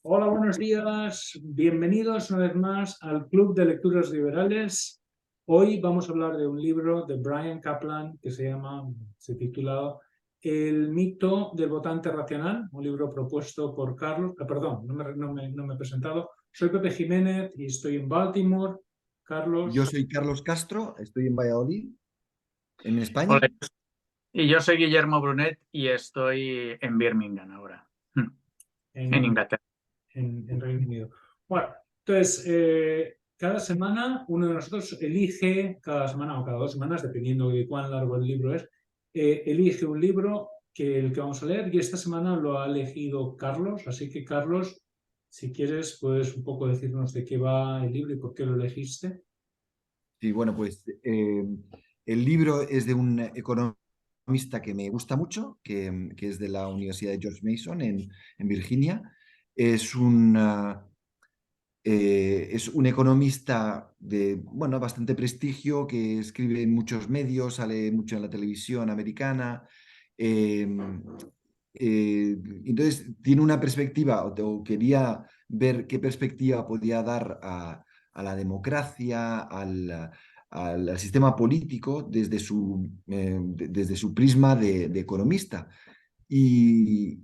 Hola, buenos días. Bienvenidos una vez más al Club de Lecturas Liberales. Hoy vamos a hablar de un libro de Bryan Caplan que se titula El mito del votante racional, un libro propuesto por Carlos. Perdón, no me he presentado. Soy Pepe Jiménez y estoy en Baltimore. Yo Carlos. soy Carlos Castro, estoy en Valladolid, en España. Hola, y yo soy Guillermo Brunet y estoy en Birmingham ahora, en en Inglaterra. en Reino Unido. Bueno, entonces, cada semana uno de nosotros elige, cada semana o cada 2 semanas, dependiendo de cuán largo el libro es, elige un libro el que vamos a leer y esta semana lo ha elegido Carlos. Así que, Carlos, si quieres, puedes un poco decirnos de qué va el libro y por qué lo elegiste. Sí, bueno, pues el libro es de un economista que me gusta mucho, que es de la Universidad de George Mason en Virginia. Es es un economista de, bueno, bastante prestigio, que escribe en muchos medios, sale mucho en la televisión americana. eh, entonces, tiene una perspectiva, o quería ver qué perspectiva podía dar a la democracia, al sistema político desde su prisma de economista. Y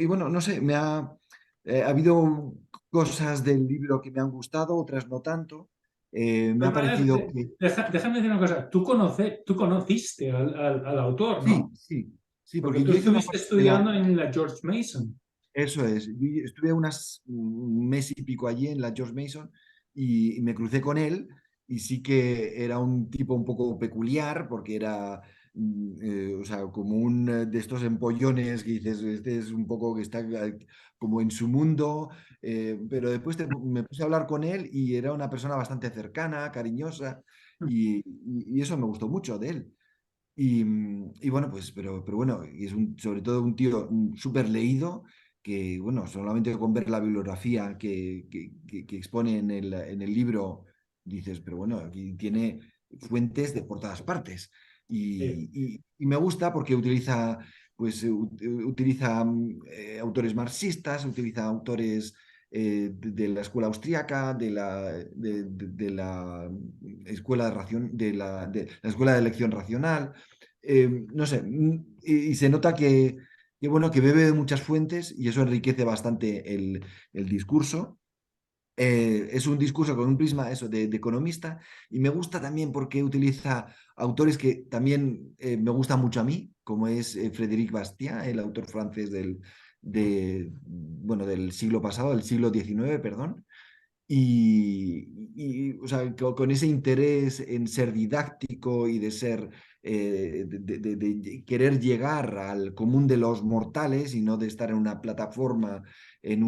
bueno, no sé, ha habido cosas del libro que me han gustado, otras no tanto. Me ha parecido que Déjame decir una cosa. Tú conociste al autor, sí, ¿no? sí, sí, Porque porque tú yo hice una estuviste parte de la... estudiando en la George Mason. Eso es, yo estuve un mes y pico allí en la George Mason y me crucé con él y sí que era un tipo un poco peculiar porque era, o sea, como de estos empollones que dices, este es un poco que está como en su mundo, pero después me puse a hablar con él y era una persona bastante cercana, cariñosa y eso me gustó mucho de él. Y bueno, pues, pero bueno, y es sobre todo un tío súper leído que, bueno, solamente con ver la bibliografía que expone en el libro, dices, pero bueno, aquí tiene fuentes de por todas partes. Sí. Y me gusta porque utiliza, pues, utiliza autores marxistas, utiliza autores de la escuela austríaca, de la escuela de la escuela de elección racional. No sé, y se nota bueno, que bebe de muchas fuentes y eso enriquece bastante el discurso. Es un discurso con un prisma eso de economista y me gusta también porque utiliza autores que también me gustan mucho a mí, como es Frédéric Bastiat, el autor francés bueno, del siglo pasado, del siglo XIX, perdón. O sea, con ese interés en ser didáctico y de ser, de querer llegar al común de los mortales y no de estar en una plataforma, en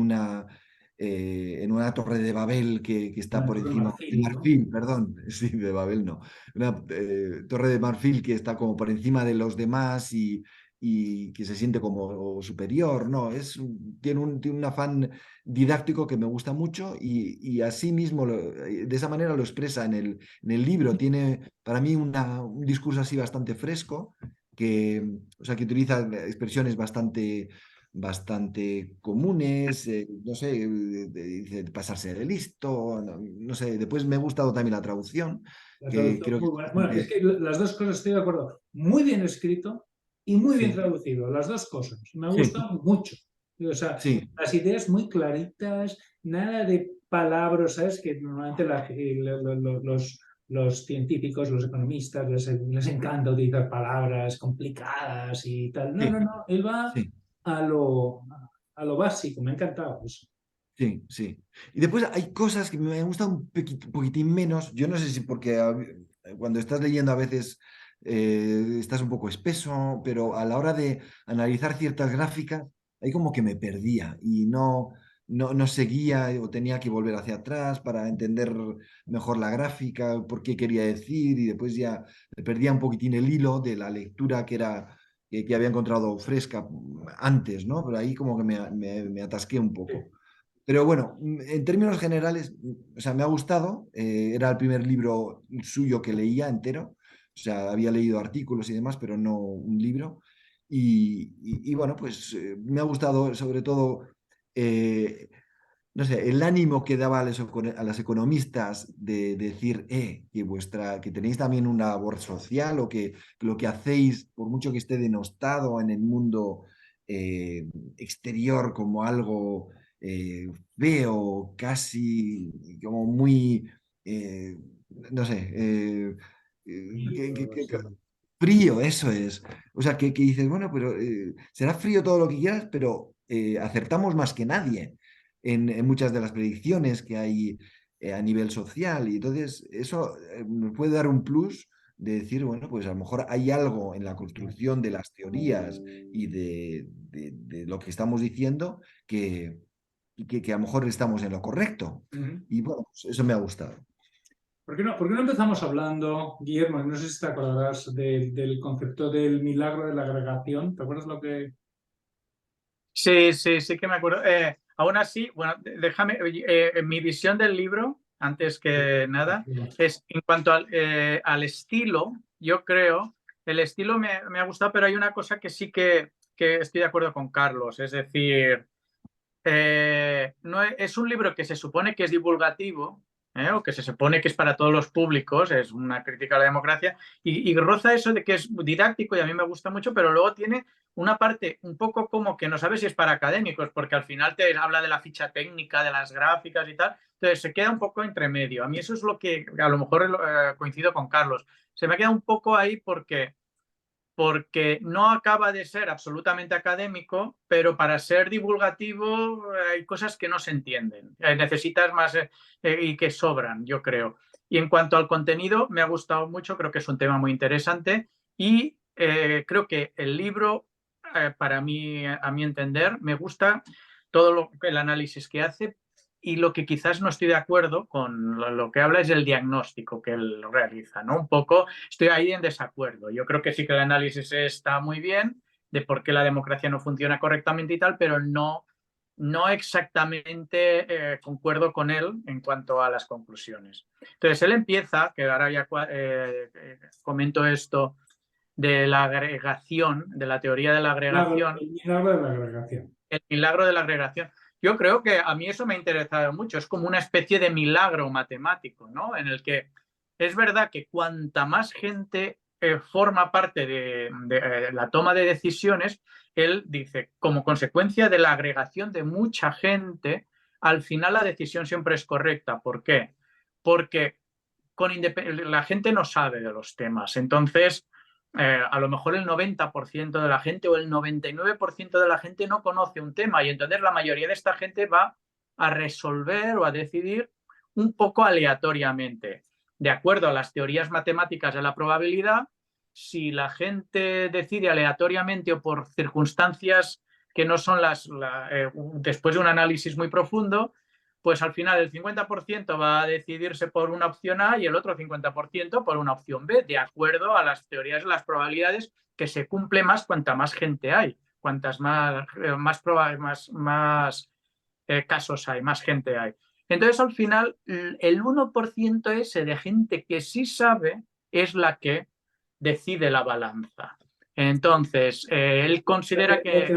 en una torre de Babel que está Una por torre de encima, de marfil, ¿no? marfil, perdón, sí, de Babel no, una torre de marfil que está como por encima de los demás y que se siente como superior, ¿no? Tiene un afán didáctico que me gusta mucho y así mismo, de esa manera lo expresa en el libro. Tiene para mí un discurso así bastante fresco, o sea, que utiliza expresiones bastante comunes, no sé, dice pasarse de listo, no sé, después me ha gustado también la traducción, La que traducción creo que muy es buena. Bueno, es bastante... que las dos cosas estoy de acuerdo. Muy bien escrito y muy bien Sí, traducido. Las dos cosas. Me ha sí, gustado mucho. O sea, sí, las ideas muy claritas, nada de palabras, ¿sabes? Que normalmente los científicos, los economistas, les encanta utilizar palabras complicadas y tal. No, sí, no, no. Él va sí. a lo, a lo básico. Me ha encantado eso. Sí, sí. Y después hay cosas que me gustan poquitín menos. Yo no sé si porque cuando estás leyendo a veces estás un poco espeso, pero a la hora de analizar ciertas gráficas, ahí como que me perdía y no seguía o tenía que volver hacia atrás para entender mejor la gráfica, por qué quería decir y después ya perdía un poquitín el hilo de la lectura que había encontrado fresca antes, ¿no? Pero ahí como que me atasqué un poco. Pero bueno, en términos generales, o sea, me ha gustado. Era el primer libro suyo que leía entero. O sea, había leído artículos y demás, pero no un libro. Y bueno, pues me ha gustado sobre todo no sé, el ánimo que daba a los economistas de decir que tenéis también una labor social o que lo que hacéis, por mucho que esté denostado en el mundo exterior como algo feo, casi como muy, no sé, frío, eso es. O sea, que dices, bueno, pero será frío todo lo que quieras, pero acertamos más que nadie en muchas de las predicciones que hay a nivel social. Y entonces eso nos puede dar un plus de decir, bueno, pues a lo mejor hay algo en la construcción de las teorías y de lo que estamos diciendo que a lo mejor estamos en lo correcto. Y bueno, pues eso me ha gustado. Por qué no empezamos hablando, Guillermo? No sé si te acordarás del concepto del milagro de la agregación. ¿Te acuerdas lo que...? Sí, sí, sí que me acuerdo. Aún así, bueno, déjame, mi visión del libro, antes que nada, es en cuanto al estilo, yo creo, el estilo me ha gustado, pero hay una cosa que sí que estoy de acuerdo con Carlos, es decir, no es un libro que se supone que es divulgativo, o que se supone que es para todos los públicos, es una crítica a la democracia, y roza eso de que es didáctico y a mí me gusta mucho, pero luego tiene una parte un poco como que no sabes si es para académicos, porque al final te habla de la ficha técnica, de las gráficas y tal, entonces se queda un poco entre medio. A mí eso es lo que a lo mejor coincido con Carlos, se me queda un poco ahí porque no acaba de ser absolutamente académico, pero para ser divulgativo hay cosas que no se entienden. Necesitas más y que sobran, yo creo. Y en cuanto al contenido, me ha gustado mucho, creo que es un tema muy interesante y creo que el libro, para mí, a mi entender, me gusta todo el análisis que hace, y lo que quizás no estoy de acuerdo con lo que habla es el diagnóstico que él realiza, ¿no? Un poco estoy ahí en desacuerdo. Yo creo que sí que el análisis está muy bien de por qué la democracia no funciona correctamente y tal, pero no exactamente concuerdo con él en cuanto a las conclusiones. Entonces, él empieza, que ahora ya comento esto, de la agregación, de la teoría de la agregación. El milagro de la agregación. El milagro de la agregación. Yo creo que a mí eso me ha interesado mucho. Es como una especie de milagro matemático, ¿no? En el que es verdad que cuanta más gente forma parte de la toma de decisiones, él dice, como consecuencia de la agregación de mucha gente, al final la decisión siempre es correcta. ¿Por qué? Porque la gente no sabe de los temas. Entonces, a lo mejor el 90% de la gente o el 99% de la gente no conoce un tema y entonces la mayoría de esta gente va a resolver o a decidir un poco aleatoriamente. De acuerdo a las teorías matemáticas de la probabilidad, si la gente decide aleatoriamente o por circunstancias que no son después de un análisis muy profundo, pues al final el 50% va a decidirse por una opción A y el otro 50% por una opción B, de acuerdo a las teorías de las probabilidades, que se cumple más cuanta más gente hay, cuantas más casos hay, más gente hay. Entonces al final el 1% ese de gente que sí sabe es la que decide la balanza. Entonces, él considera que...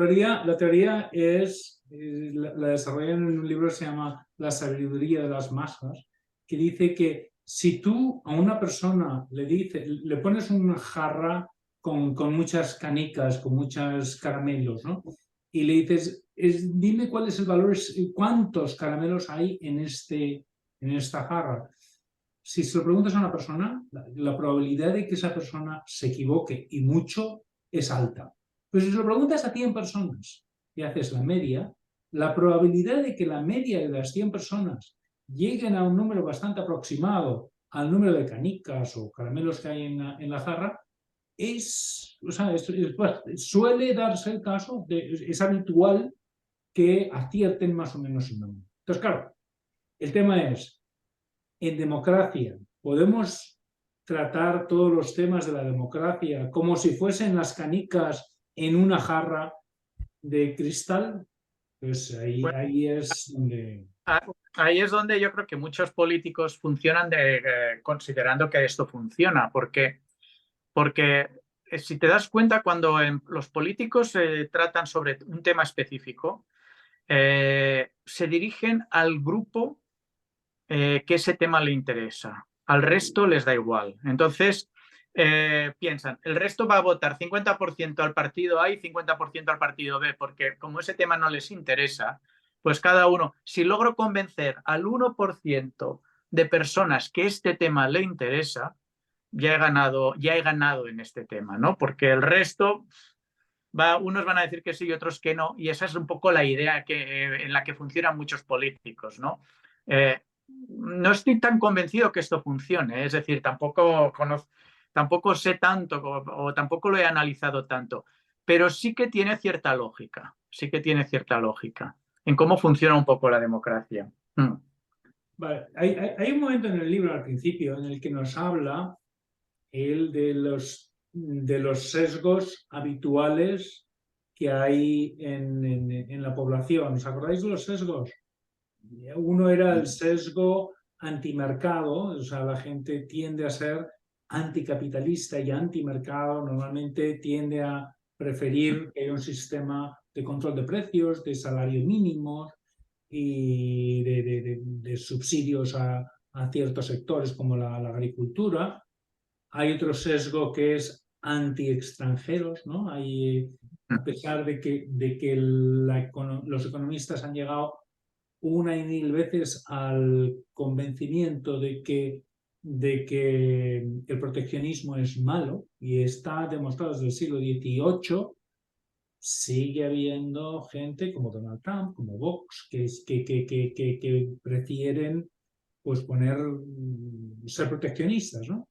La teoría es, la desarrollan en un libro que se llama La sabiduría de las masas, que dice que si tú a una persona le pones una jarra con muchas canicas, con muchos caramelos, ¿no? Y le dices, dime cuál es el valor, cuántos caramelos hay en esta jarra. Si se lo preguntas a una persona, la probabilidad de que esa persona se equivoque y mucho es alta. Pero si se lo preguntas a 100 personas y haces la media, la probabilidad de que la media de las 100 personas lleguen a un número bastante aproximado al número de canicas o caramelos que hay en la jarra suele darse el caso, es habitual que acierten más o menos el número. Entonces, claro, el tema es, en democracia, ¿podemos tratar todos los temas de la democracia como si fuesen las canicas en una jarra de cristal? Pues ahí es donde... Ahí es donde yo creo que muchos políticos funcionan considerando que esto funciona, porque si te das cuenta, cuando los políticos tratan sobre un tema específico, se dirigen al grupo que ese tema le interesa. Al resto les da igual. Entonces, piensan, el resto va a votar 50% al partido A y 50% al partido B, porque como ese tema no les interesa, pues cada uno, si logro convencer al 1% de personas que este tema le interesa, ya he ganado en este tema, ¿no? Porque el resto, unos van a decir que sí y otros que no, y esa es un poco la idea en la que funcionan muchos políticos, ¿no? No estoy tan convencido que esto funcione, es decir, tampoco sé tanto o tampoco lo he analizado tanto, pero sí que tiene cierta lógica, en cómo funciona un poco la democracia. Vale. Hay un momento en el libro al principio en el que nos habla él de los sesgos habituales que hay en la población. ¿Os acordáis de los sesgos? Uno era el sesgo antimercado, o sea, la gente tiende a ser anticapitalista y antimercado, normalmente tiende a preferir que haya un sistema de control de precios, de salario mínimo y de subsidios a ciertos sectores como la agricultura. Hay otro sesgo que es anti-extranjeros, ¿no? A pesar de que los economistas han llegado una y mil veces al convencimiento de que el proteccionismo es malo y está demostrado desde el siglo XVIII, sigue habiendo gente como Donald Trump, como Vox, que prefieren pues ser proteccionistas, ¿no?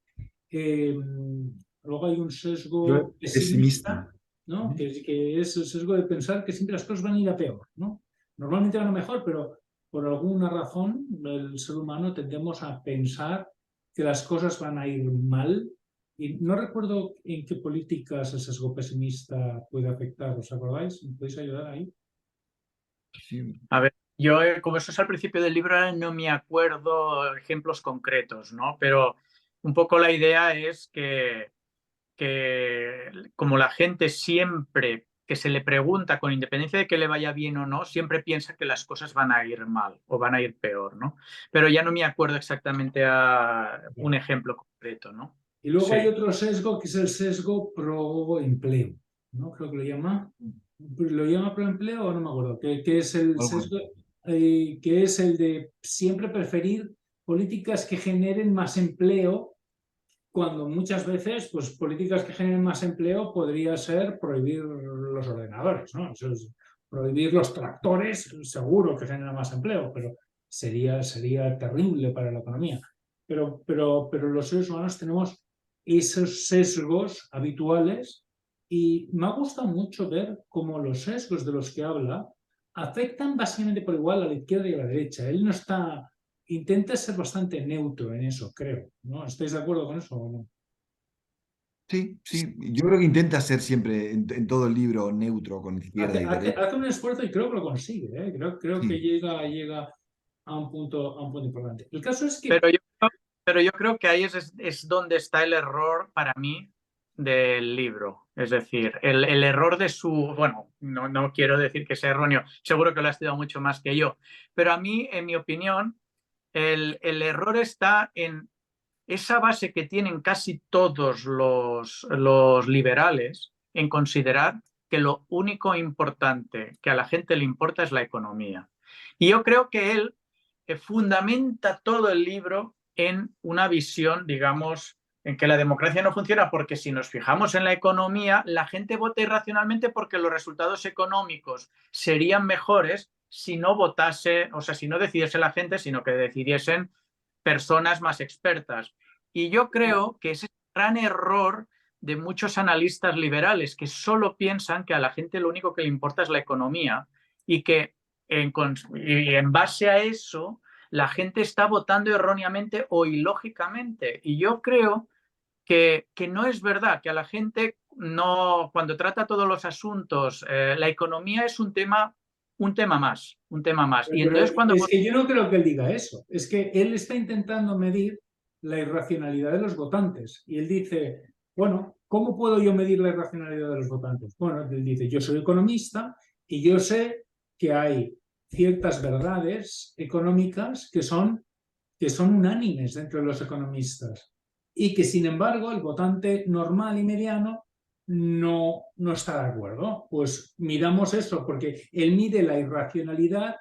Luego hay un sesgo pesimista, ¿no? Que es el sesgo de pensar que siempre las cosas van a ir a peor, ¿no? Normalmente van a mejor, pero por alguna razón el ser humano tendemos a pensar que las cosas van a ir mal. Y no recuerdo en qué políticas el sesgo pesimista puede afectar, ¿os acordáis? ¿Me podéis ayudar ahí? Sí. A ver, yo, como eso es al principio del libro, no me acuerdo ejemplos concretos, ¿no? Pero un poco la idea es que como la gente siempre que se le pregunta, con independencia de que le vaya bien o no, siempre piensa que las cosas van a ir mal o van a ir peor, ¿no? Pero ya no me acuerdo exactamente a un ejemplo concreto, ¿no? Y luego Sí. hay otro sesgo que es el sesgo pro empleo, ¿no? Creo que lo llama pro empleo o no me acuerdo, que es el sesgo que es el de siempre preferir políticas que generen más empleo, cuando muchas veces pues políticas que generen más empleo podría ser prohibir los ordenadores, ¿no? Eso es, prohibir los tractores seguro que genera más empleo, pero sería terrible para la economía. Pero los seres humanos tenemos esos sesgos habituales y me ha gustado mucho ver cómo los sesgos de los que habla afectan básicamente por igual a la izquierda y a la derecha. Él no está, intenta ser bastante neutro en eso, creo, ¿no? ¿Estáis de acuerdo con eso o no? Sí, sí, yo creo que intenta ser siempre en todo el libro neutro con izquierda y derecha. Hace un esfuerzo y creo que lo consigue, ¿eh? Creo que Sí. llega a un punto importante. El caso es que... Pero yo creo que ahí es donde está el error para mí del libro. Es decir, el error de su... Bueno, no quiero decir que sea erróneo, seguro que lo ha estudiado mucho más que yo, pero a mí, en mi opinión, el error está en esa base que tienen casi todos los liberales en considerar que lo único importante que a la gente le importa es la economía. Y yo creo que él fundamenta todo el libro en una visión, digamos, en que la democracia no funciona porque si nos fijamos en la economía, la gente vota irracionalmente porque los resultados económicos serían mejores si no votase, o sea, si no decidiese la gente, sino que decidiesen personas más expertas. Y yo creo que ese es el gran error de muchos analistas liberales que solo piensan que a la gente lo único que le importa es la economía y que en base a eso la gente está votando erróneamente o ilógicamente. Y yo creo que no es verdad, que a la gente no, cuando trata todos los asuntos, la economía es un tema más. Y entonces cuando... Es que yo no creo que él diga eso. Es que él está intentando medir la irracionalidad de los votantes. Y él dice, bueno, ¿cómo puedo yo medir la irracionalidad de los votantes? Bueno, él dice, yo soy economista y yo sé que hay ciertas verdades económicas que son unánimes entre los economistas y que, sin embargo, el votante normal y mediano no está de acuerdo. Pues miramos eso, porque él mide la irracionalidad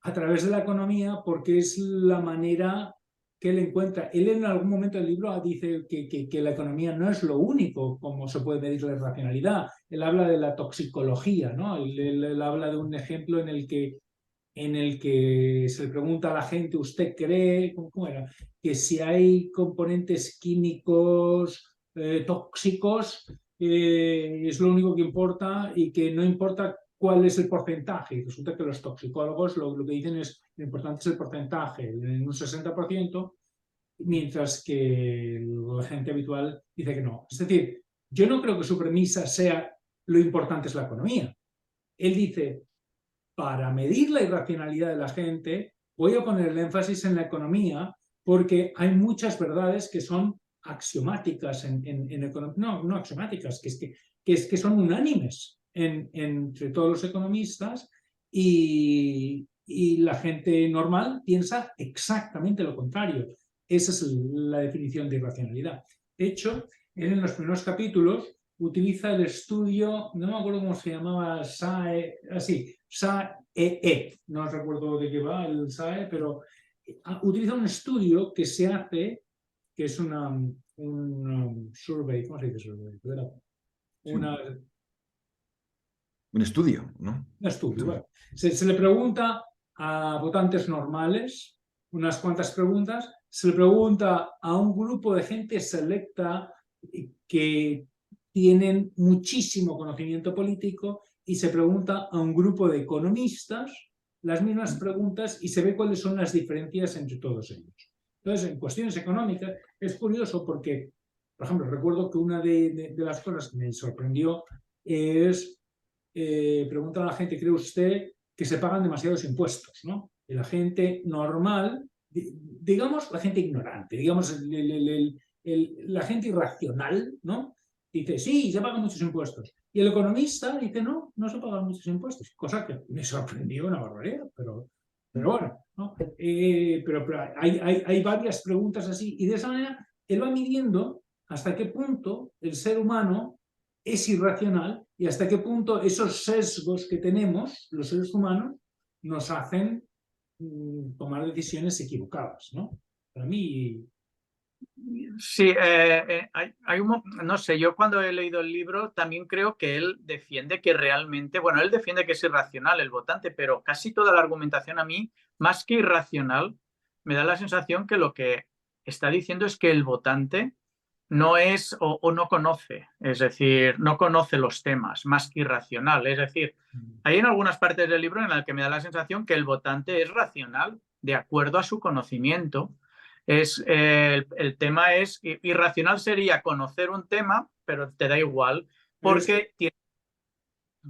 a través de la economía porque es la manera que él encuentra. Él en algún momento del libro dice que la economía no es lo único como se puede medir la irracionalidad. Él habla de la toxicología, ¿no? Él habla de un ejemplo en el que se le pregunta a la gente, ¿usted cree, cómo era? Que si hay componentes químicos tóxicos es lo único que importa y que no importa cuál es el porcentaje. Y resulta que los toxicólogos lo que dicen es lo importante es el porcentaje, en un 60%, mientras que la gente habitual dice que no. Es decir, yo no creo que su premisa sea lo importante es la economía. Él dice, para medir la irracionalidad de la gente, voy a poner el énfasis en la economía porque hay muchas verdades que son axiomáticas no axiomáticas, que son unánimes entre todos los economistas y la gente normal piensa exactamente lo contrario. Esa es la definición de irracionalidad. De hecho, en los primeros capítulos utiliza el estudio, no me acuerdo cómo se llamaba, SAE, SAE, no recuerdo de qué va el SAE, pero utiliza un estudio que se hace, que es un survey, ¿cómo se dice survey? Un estudio, ¿no? Un estudio, bueno. Se le pregunta a votantes normales unas cuantas preguntas, se le pregunta a un grupo de gente selecta que tienen muchísimo conocimiento político y se pregunta a un grupo de economistas las mismas preguntas y se ve cuáles son las diferencias entre todos ellos. Entonces, en cuestiones económicas es curioso porque, por ejemplo, recuerdo que una de las cosas que me sorprendió es preguntar a la gente, ¿cree usted que se pagan demasiados impuestos? ¿No? Y la gente normal, digamos la gente ignorante, digamos la gente irracional, ¿no? Dice, sí, se pagan muchos impuestos. Y el economista dice, no, no se pagan muchos impuestos. Cosa que me sorprendió una barbaridad, pero bueno, ¿no? Pero hay varias preguntas así. Y de esa manera, él va midiendo hasta qué punto el ser humano es irracional y hasta qué punto esos sesgos que tenemos, los seres humanos, nos hacen tomar decisiones equivocadas, ¿no? Para mí... Sí, no sé, yo cuando he leído el libro también creo que él defiende que realmente, bueno, él defiende que es irracional el votante, pero casi toda la argumentación a mí, más que irracional, me da la sensación que lo que está diciendo es que el votante no es o no conoce, es decir, no conoce los temas, más que irracional. Es decir, hay en algunas partes del libro en las que me da la sensación que el votante es racional de acuerdo a su conocimiento. El tema es, irracional sería conocer un tema, pero te da igual, porque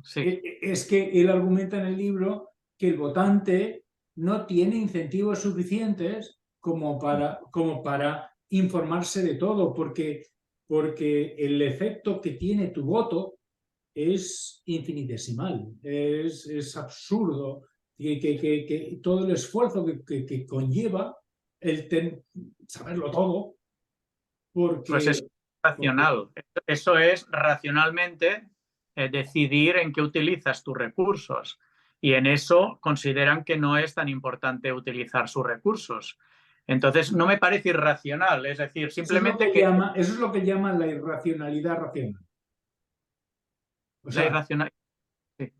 es que él argumenta en el libro que el votante no tiene incentivos suficientes como para informarse de todo, porque el efecto que tiene tu voto es infinitesimal, es absurdo, que todo el esfuerzo que conlleva el saberlo todo, porque... Pues es racional. Eso es racionalmente decidir en qué utilizas tus recursos. Y en eso consideran que no es tan importante utilizar sus recursos. Entonces, no me parece irracional. Es decir, simplemente eso es lo que llaman la irracionalidad racional. O sea, la irracionalidad. Sí.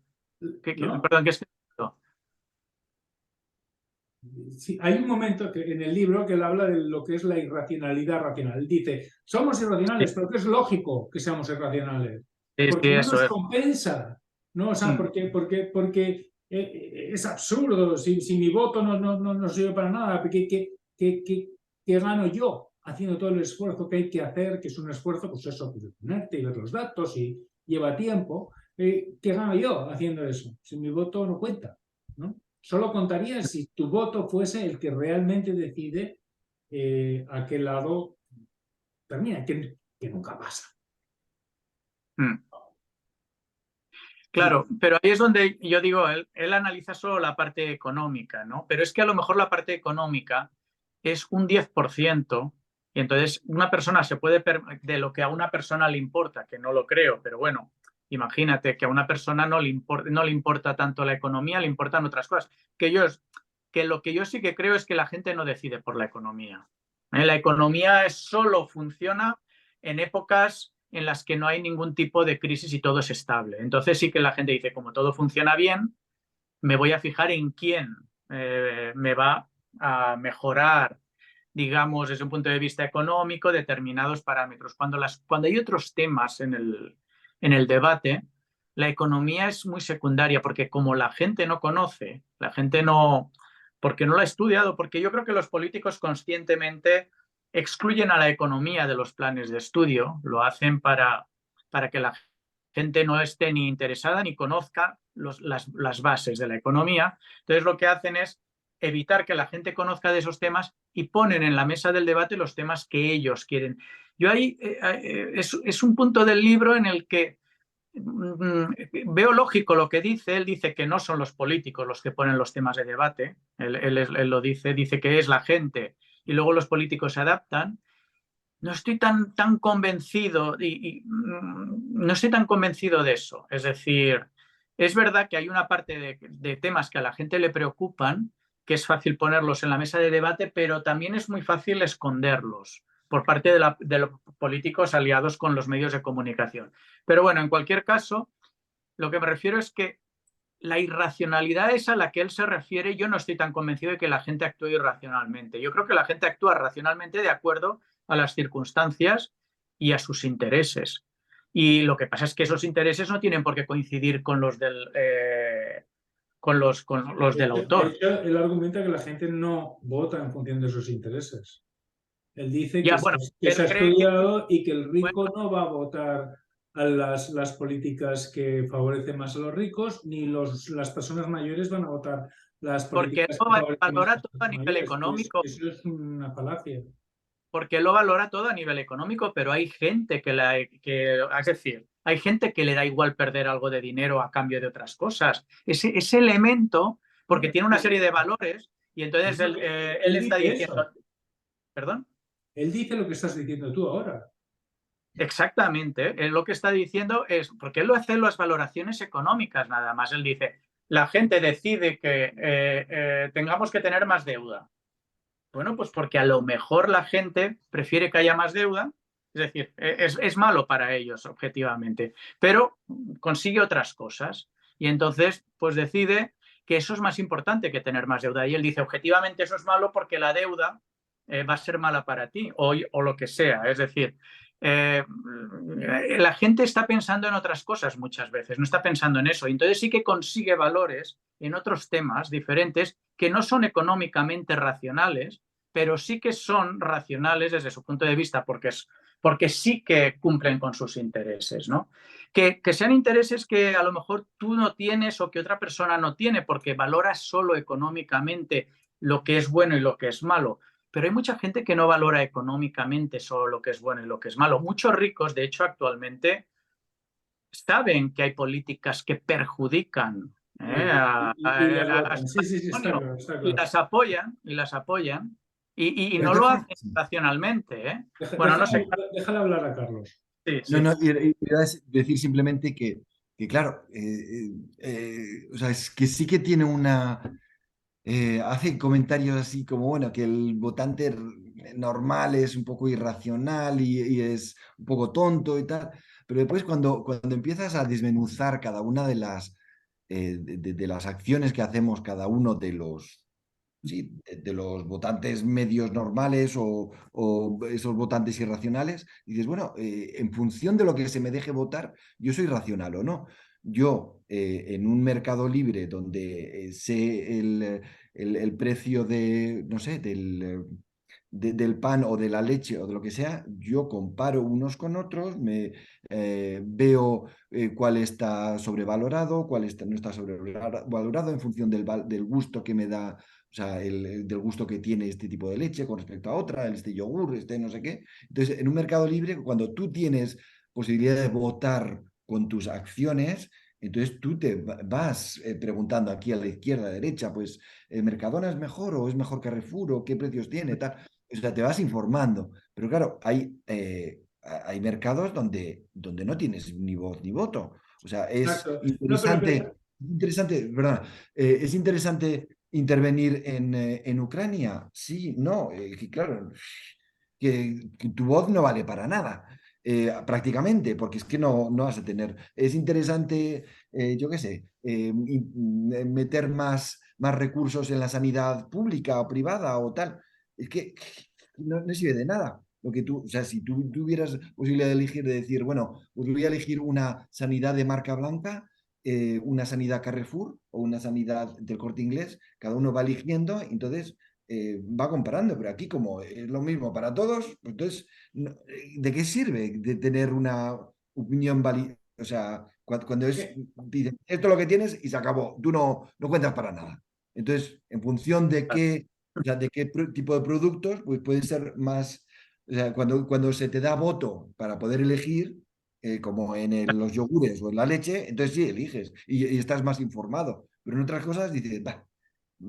¿no? Perdón, ¿qué es esto? Sí, hay un momento en el libro que él habla de lo que es la irracionalidad racional. Él dice, somos irracionales, pero que es lógico que seamos irracionales. Sí, Porque sí, no eso nos es. compensa, ¿no? O sea, porque es absurdo. Si mi voto no sirve para nada, ¿qué gano yo haciendo todo el esfuerzo que hay que hacer? Que es un esfuerzo, pues eso, pues de ponerte y ver los datos y lleva tiempo. ¿Qué gano yo haciendo eso? Si mi voto no cuenta, ¿no? Solo contaría si tu voto fuese el que realmente decide a qué lado termina, que nunca pasa. Claro, pero ahí es donde yo digo, él analiza solo la parte económica, ¿no? Pero es que a lo mejor la parte económica es un 10%, y entonces una persona se puede, de lo que a una persona le importa, que no lo creo, pero bueno, imagínate que a una persona no le importa tanto la economía, le importan otras cosas. Que lo que yo sí que creo es que la gente no decide por la economía. La economía solo funciona en épocas en las que no hay ningún tipo de crisis y todo es estable. Entonces sí que la gente dice, como todo funciona bien, me voy a fijar en quién me va a mejorar, digamos, desde un punto de vista económico, determinados parámetros. Cuando hay otros temas en el debate, la economía es muy secundaria, porque como la gente no conoce, la gente no, porque no la ha estudiado, porque yo creo que los políticos conscientemente excluyen a la economía de los planes de estudio, lo hacen para que la gente no esté ni interesada ni conozca las bases de la economía. Entonces lo que hacen es evitar que la gente conozca de esos temas y ponen en la mesa del debate los temas que ellos quieren. Yo ahí es un punto del libro en el que veo lógico lo que dice. Él dice que no son los políticos los que ponen los temas de debate. Él lo dice que es la gente y luego los políticos se adaptan. No estoy tan convencido no estoy tan convencido de eso. Es decir, es verdad que hay una parte de temas que a la gente le preocupan, que es fácil ponerlos en la mesa de debate, pero también es muy fácil esconderlos por parte de los políticos aliados con los medios de comunicación. Pero bueno, en cualquier caso, lo que me refiero es que la irracionalidad es a la que él se refiere. Yo no estoy tan convencido de que la gente actúe irracionalmente. Yo creo que la gente actúa racionalmente de acuerdo a las circunstancias y a sus intereses. Y lo que pasa es que esos intereses no tienen por qué coincidir con los del autor. De hecho, él argumenta que la gente no vota en función de sus intereses. Él dice Ya, que, bueno, que se ha él cree que, estudiado y que el rico bueno, no va a votar a las políticas que favorecen más a los ricos, ni las personas mayores van a votar las porque políticas lo que favorecen más a valora las todo a personas nivel mayores. económico. Eso es una falacia. Porque lo valora todo a nivel económico, pero hay gente es decir, hay gente que le da igual perder algo de dinero a cambio de otras cosas. Ese elemento, porque tiene una serie de valores, y entonces él está dice diciendo, eso. ¿perdón? Él dice lo que estás diciendo tú ahora. Exactamente, él lo que está diciendo es, porque él lo hace en las valoraciones económicas nada más, él dice, la gente decide que tengamos que tener más deuda. Bueno, pues porque a lo mejor la gente prefiere que haya más deuda, es decir, es malo para ellos objetivamente, pero consigue otras cosas y entonces pues decide que eso es más importante que tener más deuda. Y él dice, objetivamente eso es malo porque la deuda va a ser mala para ti o lo que sea. Es decir, la gente está pensando en otras cosas muchas veces, no está pensando en eso. Y entonces sí que consigue valores en otros temas diferentes que no son económicamente racionales, pero sí que son racionales desde su punto de vista porque sí que cumplen con sus intereses, ¿no? Que sean intereses que a lo mejor tú no tienes o que otra persona no tiene porque valoras solo económicamente lo que es bueno y lo que es malo. Pero hay mucha gente que no valora económicamente solo lo que es bueno y lo que es malo. Muchos ricos, de hecho, actualmente saben que hay políticas que perjudican Y las votan. Sí, sí, sí, está patrimonio claro, está y claro. las apoyan y De no todas lo formas, hacen racionalmente. Bueno, no Déjale, sé. déjale hablar a Carlos. Sí, no, sí. no, iba a decir simplemente que claro, o sea, es que sí que tiene una, hace comentarios así como, bueno, que el votante normal es un poco irracional y es un poco tonto y tal, pero después cuando empiezas a desmenuzar cada una de las acciones que hacemos cada uno de los, sí, de los votantes medios normales o esos votantes irracionales, dices, bueno, en función de lo que se me deje votar, yo soy racional o no. Yo, en un mercado libre donde sé el precio de, no sé, del pan o de la leche o de lo que sea, yo comparo unos con otros, veo cuál está sobrevalorado, cuál no está sobrevalorado en función del gusto que me da, o sea, del gusto que tiene este tipo de leche con respecto a otra, este yogur, este no sé qué. Entonces, en un mercado libre, cuando tú tienes posibilidad de votar con tus acciones, Entonces tú te vas preguntando aquí a la izquierda, a la derecha, pues ¿Mercadona es mejor o es mejor Carrefour o qué precios tiene? Tal. O sea, te vas informando. Pero claro, hay mercados donde no tienes ni voz ni voto. O sea, es Exacto. No, interesante, ¿verdad? Es interesante intervenir en Ucrania. Sí, no, que claro, que tu voz no vale para nada. Prácticamente, porque es que no vas a tener. Es interesante, yo qué sé, meter más recursos en la sanidad pública o privada o tal. Es que no sirve de nada. Lo que tú, o sea, si tú tuvieras posibilidad de elegir, de decir, bueno, pues voy a elegir una sanidad de marca blanca, una sanidad Carrefour o una sanidad del Corte Inglés, cada uno va eligiendo, entonces va comparando, pero aquí como es lo mismo para todos, pues entonces, ¿de qué sirve de tener una opinión válida? O sea, cuando dicen, esto es lo que tienes y se acabó, tú no cuentas para nada. Entonces, en función de qué, o sea, de qué tipo de productos, pues puede ser más, o sea, cuando se te da voto para poder elegir, como en los yogures o en la leche, entonces sí, eliges y estás más informado. Pero en otras cosas dices, bah,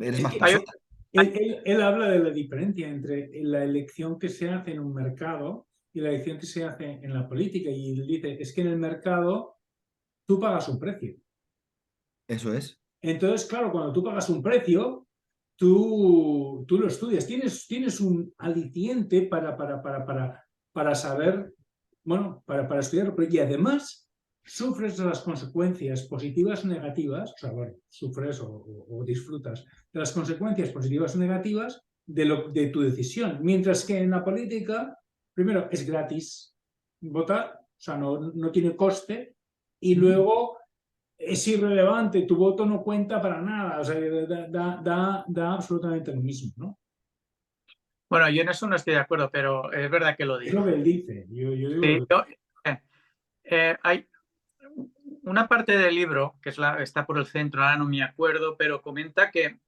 eres más Hay, pasota. él habla de la diferencia entre la elección que se hace en un mercado y la elección que se hace en la política. Y él dice, es que en el mercado tú pagas un precio. Eso es. Entonces, claro, cuando tú pagas un precio, tú lo estudias. Tienes un aliciente para saber, bueno, para estudiarlo. Y además, sufres de las consecuencias positivas o negativas, o sea, bueno, sufres o disfrutas de las consecuencias positivas o negativas de tu decisión. Mientras que en la política, primero, es gratis votar, o sea, no tiene coste, y luego es irrelevante, tu voto no cuenta para nada, o sea, da absolutamente lo mismo, ¿no? Bueno, yo en eso no estoy de acuerdo, pero es verdad que lo Es lo dice. que él dice, yo digo Sí, lo que... hay una parte del libro, que está por el centro, ahora no me acuerdo, pero comenta que,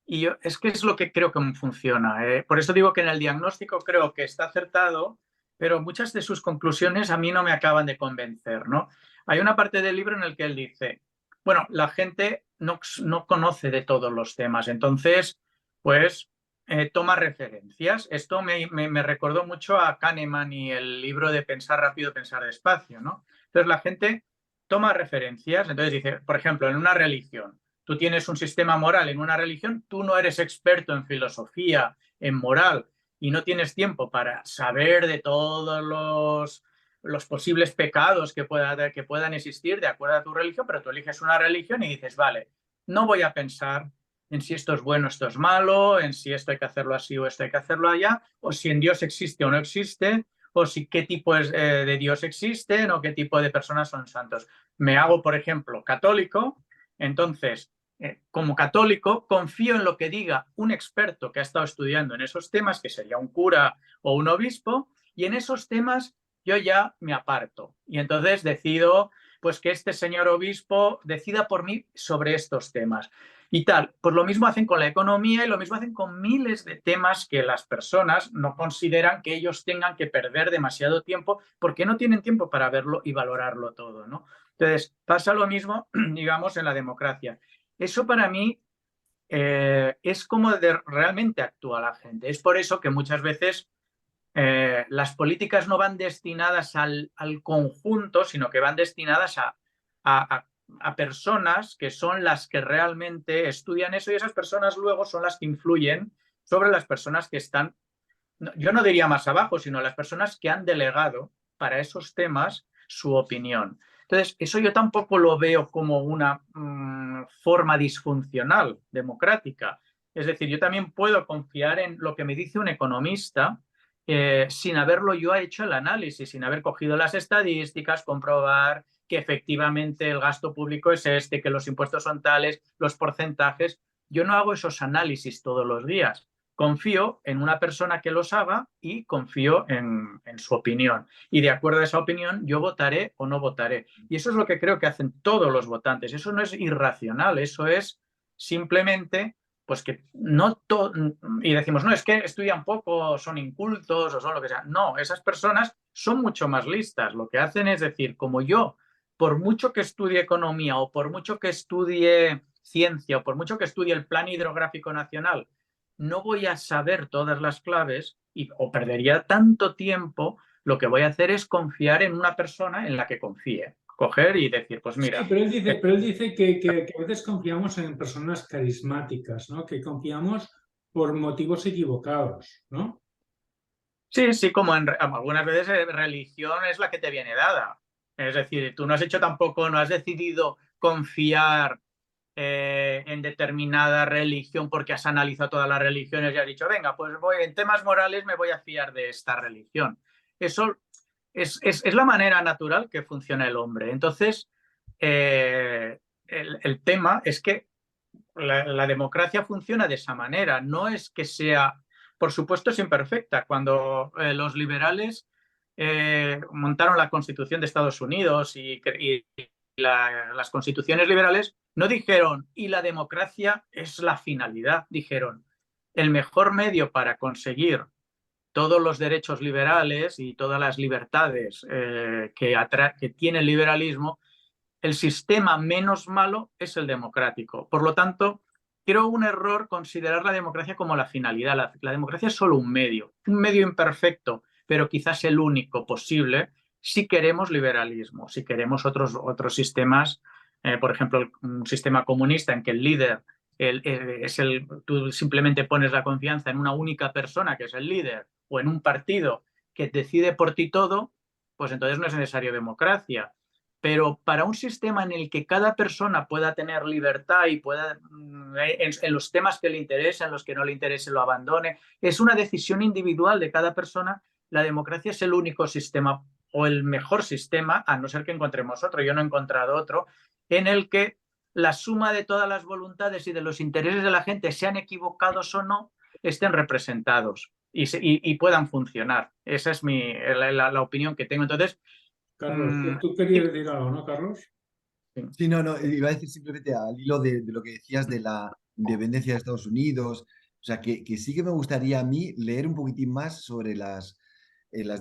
es que es lo que creo que funciona. Por eso digo que en el diagnóstico creo que está acertado, pero muchas de sus conclusiones a mí no me acaban de convencer, ¿no? Hay una parte del libro en el que él dice, bueno, la gente no conoce de todos los temas, entonces, pues toma referencias. Esto me recordó mucho a Kahneman y el libro de Pensar rápido, pensar despacio, ¿no? Entonces la gente toma referencias, entonces dice, por ejemplo, en una religión, tú tienes un sistema moral en una religión, tú no eres experto en filosofía, en moral, y no tienes tiempo para saber de todos los posibles pecados que puedan existir de acuerdo a tu religión, pero tú eliges una religión y dices, vale, no voy a pensar en si esto es bueno, esto es malo, en si esto hay que hacerlo así o esto hay que hacerlo allá, o si en Dios existe o no existe, o si qué tipo de Dios existen o qué tipo de personas son santos. Me hago, por ejemplo, católico, entonces, como católico, confío en lo que diga un experto que ha estado estudiando en esos temas, que sería un cura o un obispo, y en esos temas yo ya me aparto. Y entonces decido pues que este señor obispo decida por mí sobre estos temas. Y tal, pues lo mismo hacen con la economía y lo mismo hacen con miles de temas que las personas no consideran que ellos tengan que perder demasiado tiempo porque no tienen tiempo para verlo y valorarlo todo, ¿no? Entonces, pasa lo mismo, digamos, en la democracia. Eso para mí es como realmente actúa la gente. Es por eso que muchas veces las políticas no van destinadas al conjunto, sino que van destinadas a personas que son las que realmente estudian eso y esas personas luego son las que influyen sobre las personas que están, yo no diría más abajo, sino las personas que han delegado para esos temas su opinión. Entonces, eso yo tampoco lo veo como una forma disfuncional democrática. Es decir, yo también puedo confiar en lo que me dice un economista sin haberlo yo hecho el análisis, sin haber cogido las estadísticas, comprobar que efectivamente el gasto público es este, que los impuestos son tales, los porcentajes. Yo no hago esos análisis todos los días. Confío en una persona que los haga y confío en su opinión. Y de acuerdo a esa opinión, yo votaré o no votaré. Y eso es lo que creo que hacen todos los votantes. Eso no es irracional, eso es simplemente pues que no y decimos, no, es que estudian poco, son incultos o son lo que sea. No, esas personas son mucho más listas. Lo que hacen es decir, como yo por mucho que estudie economía o por mucho que estudie ciencia o por mucho que estudie el Plan Hidrográfico Nacional, no voy a saber todas las claves o perdería tanto tiempo. Lo que voy a hacer es confiar en una persona en la que confíe. Coger y decir, pues mira. Sí, pero él dice que a veces confiamos en personas carismáticas, ¿no? Que confiamos por motivos equivocados, ¿no? Sí, sí, como algunas veces religión es la que te viene dada. Es decir, tú no has hecho tampoco, no has decidido confiar en determinada religión porque has analizado todas las religiones y has dicho, venga, pues en temas morales me voy a fiar de esta religión. Eso es la manera natural que funciona el hombre. Entonces, el tema es que la democracia funciona de esa manera. No es que sea, por supuesto, es imperfecta. Cuando los liberales montaron la Constitución de Estados Unidos y las constituciones liberales, no dijeron, y la democracia es la finalidad. Dijeron, el mejor medio para conseguir todos los derechos liberales y todas las libertades que tiene el liberalismo, el sistema menos malo es el democrático. Por lo tanto, creo un error considerar la democracia como la finalidad. La democracia es solo un medio imperfecto, pero quizás el único posible si queremos liberalismo, si queremos otros sistemas, por ejemplo, un sistema comunista en que el líder tú simplemente pones la confianza en una única persona que es el líder o en un partido que decide por ti todo, pues entonces no es necesario democracia. Pero para un sistema en el que cada persona pueda tener libertad y pueda, en los temas que le interesan, los que no le interesen, lo abandone, es una decisión individual de cada persona. La democracia es el único sistema o el mejor sistema, a no ser que encontremos otro. Yo no he encontrado otro, en el que la suma de todas las voluntades y de los intereses de la gente, sean equivocados o no, estén representados y puedan funcionar. Esa es la opinión que tengo. Entonces, Carlos, tú querías decir algo, ¿no, Carlos? Sí, no, iba a decir simplemente al hilo de lo que decías de la independencia de Estados Unidos, o sea, que sí que me gustaría a mí leer un poquitín más sobre las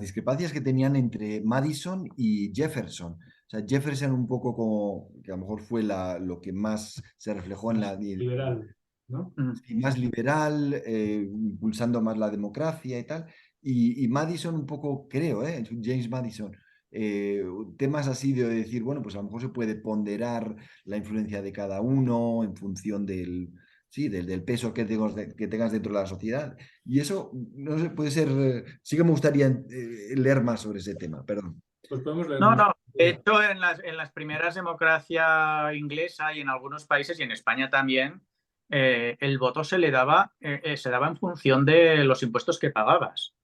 discrepancias que tenían entre Madison y Jefferson. O sea, Jefferson un poco como, que a lo mejor fue lo que más se reflejó en la... Liberal, ¿no? Sí, más liberal, impulsando más la democracia y tal. Y Madison un poco, creo, James Madison, temas así de decir, bueno, pues a lo mejor se puede ponderar la influencia de cada uno en función sí, del peso que tengas dentro de la sociedad. Y eso, no sé, puede ser, sí que me gustaría leer más sobre ese tema, perdón. Pues podemos leer No, más. no. De hecho, en las primeras democracias inglesa y en algunos países y en España también, el voto se daba en función de los impuestos que pagabas.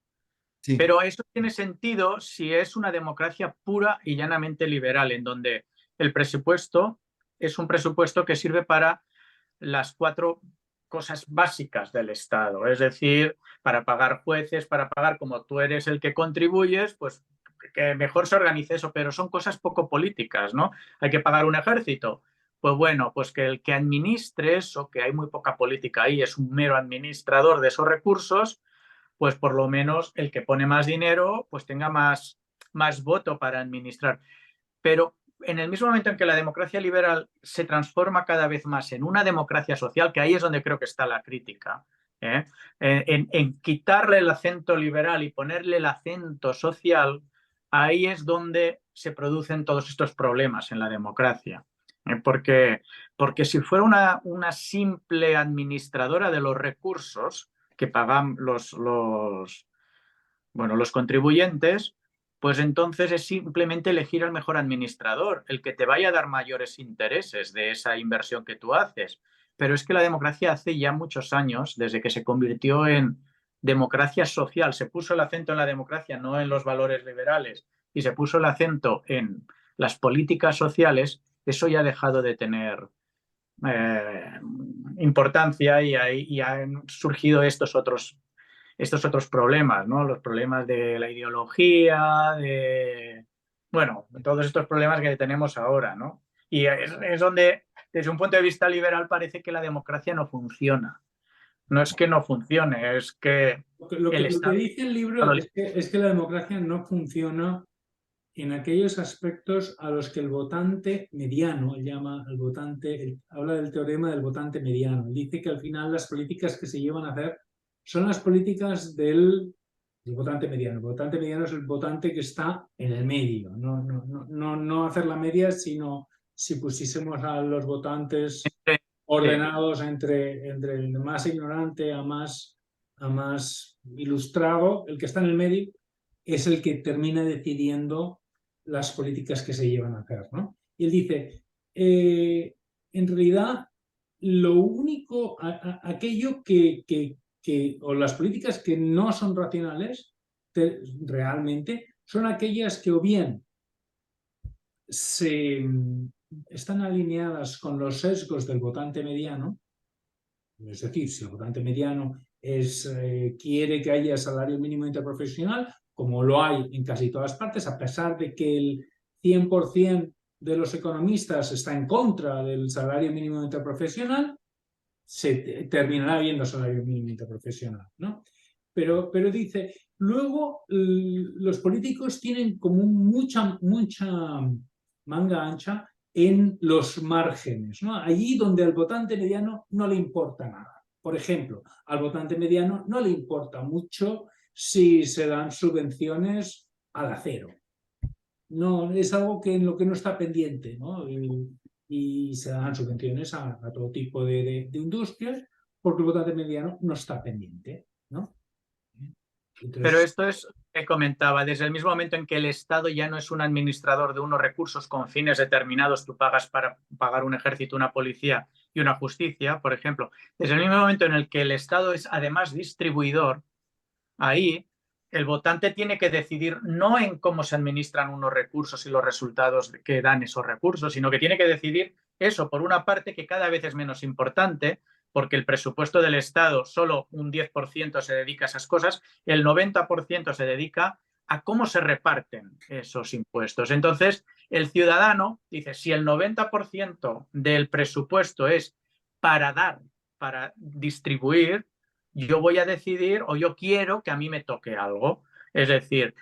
Sí, Pero eso tiene sentido si es una democracia pura y llanamente liberal, en donde el presupuesto es un presupuesto que sirve para las 4 cosas básicas del Estado. Es decir, para pagar jueces, para pagar, como tú eres el que contribuyes, pues que mejor se organice eso, pero son cosas poco políticas, ¿no? Hay que pagar un ejército. Pues bueno, pues que el que administre eso, que hay muy poca política ahí, es un mero administrador de esos recursos, pues por lo menos el que pone más dinero, pues tenga más voto para administrar. Pero en el mismo momento en que la democracia liberal se transforma cada vez más en una democracia social, que ahí es donde creo que está la crítica, en quitarle el acento liberal y ponerle el acento social, ahí es donde se producen todos estos problemas en la democracia. Porque si fuera una simple administradora de los recursos que pagan los contribuyentes, pues entonces es simplemente elegir al mejor administrador, el que te vaya a dar mayores intereses de esa inversión que tú haces. Pero es que la democracia hace ya muchos años, desde que se convirtió en democracia social, se puso el acento en la democracia, no en los valores liberales, y se puso el acento en las políticas sociales, eso ya ha dejado de tener importancia y han surgido estos otros problemas, ¿no? Los problemas de la ideología, bueno, todos estos problemas que tenemos ahora, ¿no? Y es donde, desde un punto de vista liberal, parece que la democracia no funciona. No es que no funcione, es que Lo el que Estado... dice el libro es que la democracia no funciona en aquellos aspectos a los que el votante mediano, él llama al votante, habla del teorema del votante mediano. Dice que al final las políticas que se llevan a hacer son las políticas del votante mediano. El votante mediano es el votante que está en el medio. No hacer la media, sino si pusiésemos a los votantes ordenados entre el más ignorante a más ilustrado, el que está en el medio es el que termina decidiendo las políticas que se llevan a hacer, ¿no? Y él dice, en realidad, lo único, aquello o las políticas que no son racionales, realmente, son aquellas que o bien están alineadas con los sesgos del votante mediano, es decir, si el votante mediano quiere que haya salario mínimo interprofesional, como lo hay en casi todas partes, a pesar de que el 100% de los economistas está en contra del salario mínimo interprofesional, se terminará viendo salario mínimo interprofesional, ¿no? Pero dice, luego los políticos tienen como mucha manga ancha en los márgenes, ¿no? Allí donde al votante mediano no le importa nada. Por ejemplo, al votante mediano no le importa mucho si se dan subvenciones al acero. No, es algo en lo que no está pendiente, ¿no? Y se dan subvenciones a todo tipo de industrias porque el votante mediano no está pendiente, ¿no? Entonces... Pero esto es lo que comentaba, desde el mismo momento en que el Estado ya no es un administrador de unos recursos con fines determinados, tú pagas para pagar un ejército, una policía y una justicia, por ejemplo, desde el mismo momento en el que el Estado es además distribuidor, ahí el votante tiene que decidir no en cómo se administran unos recursos y los resultados que dan esos recursos, sino que tiene que decidir eso, por una parte, que cada vez es menos importante, porque el presupuesto del Estado solo un 10% se dedica a esas cosas, el 90% se dedica a cómo se reparten esos impuestos. Entonces, el ciudadano dice, si el 90% del presupuesto es para dar, para distribuir, yo voy a decidir o yo quiero que a mí me toque algo. Es decir,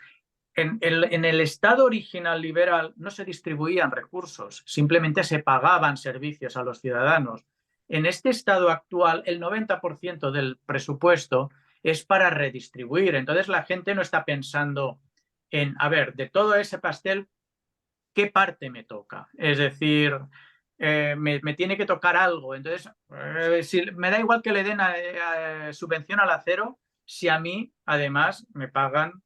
en el Estado original liberal no se distribuían recursos, simplemente se pagaban servicios a los ciudadanos. En este Estado actual, el 90% del presupuesto es para redistribuir. Entonces la gente no está pensando en, a ver, de todo ese pastel, ¿qué parte me toca? Es decir, me tiene que tocar algo. Entonces, si, me da igual que le den subvención al acero si a mí, además, me pagan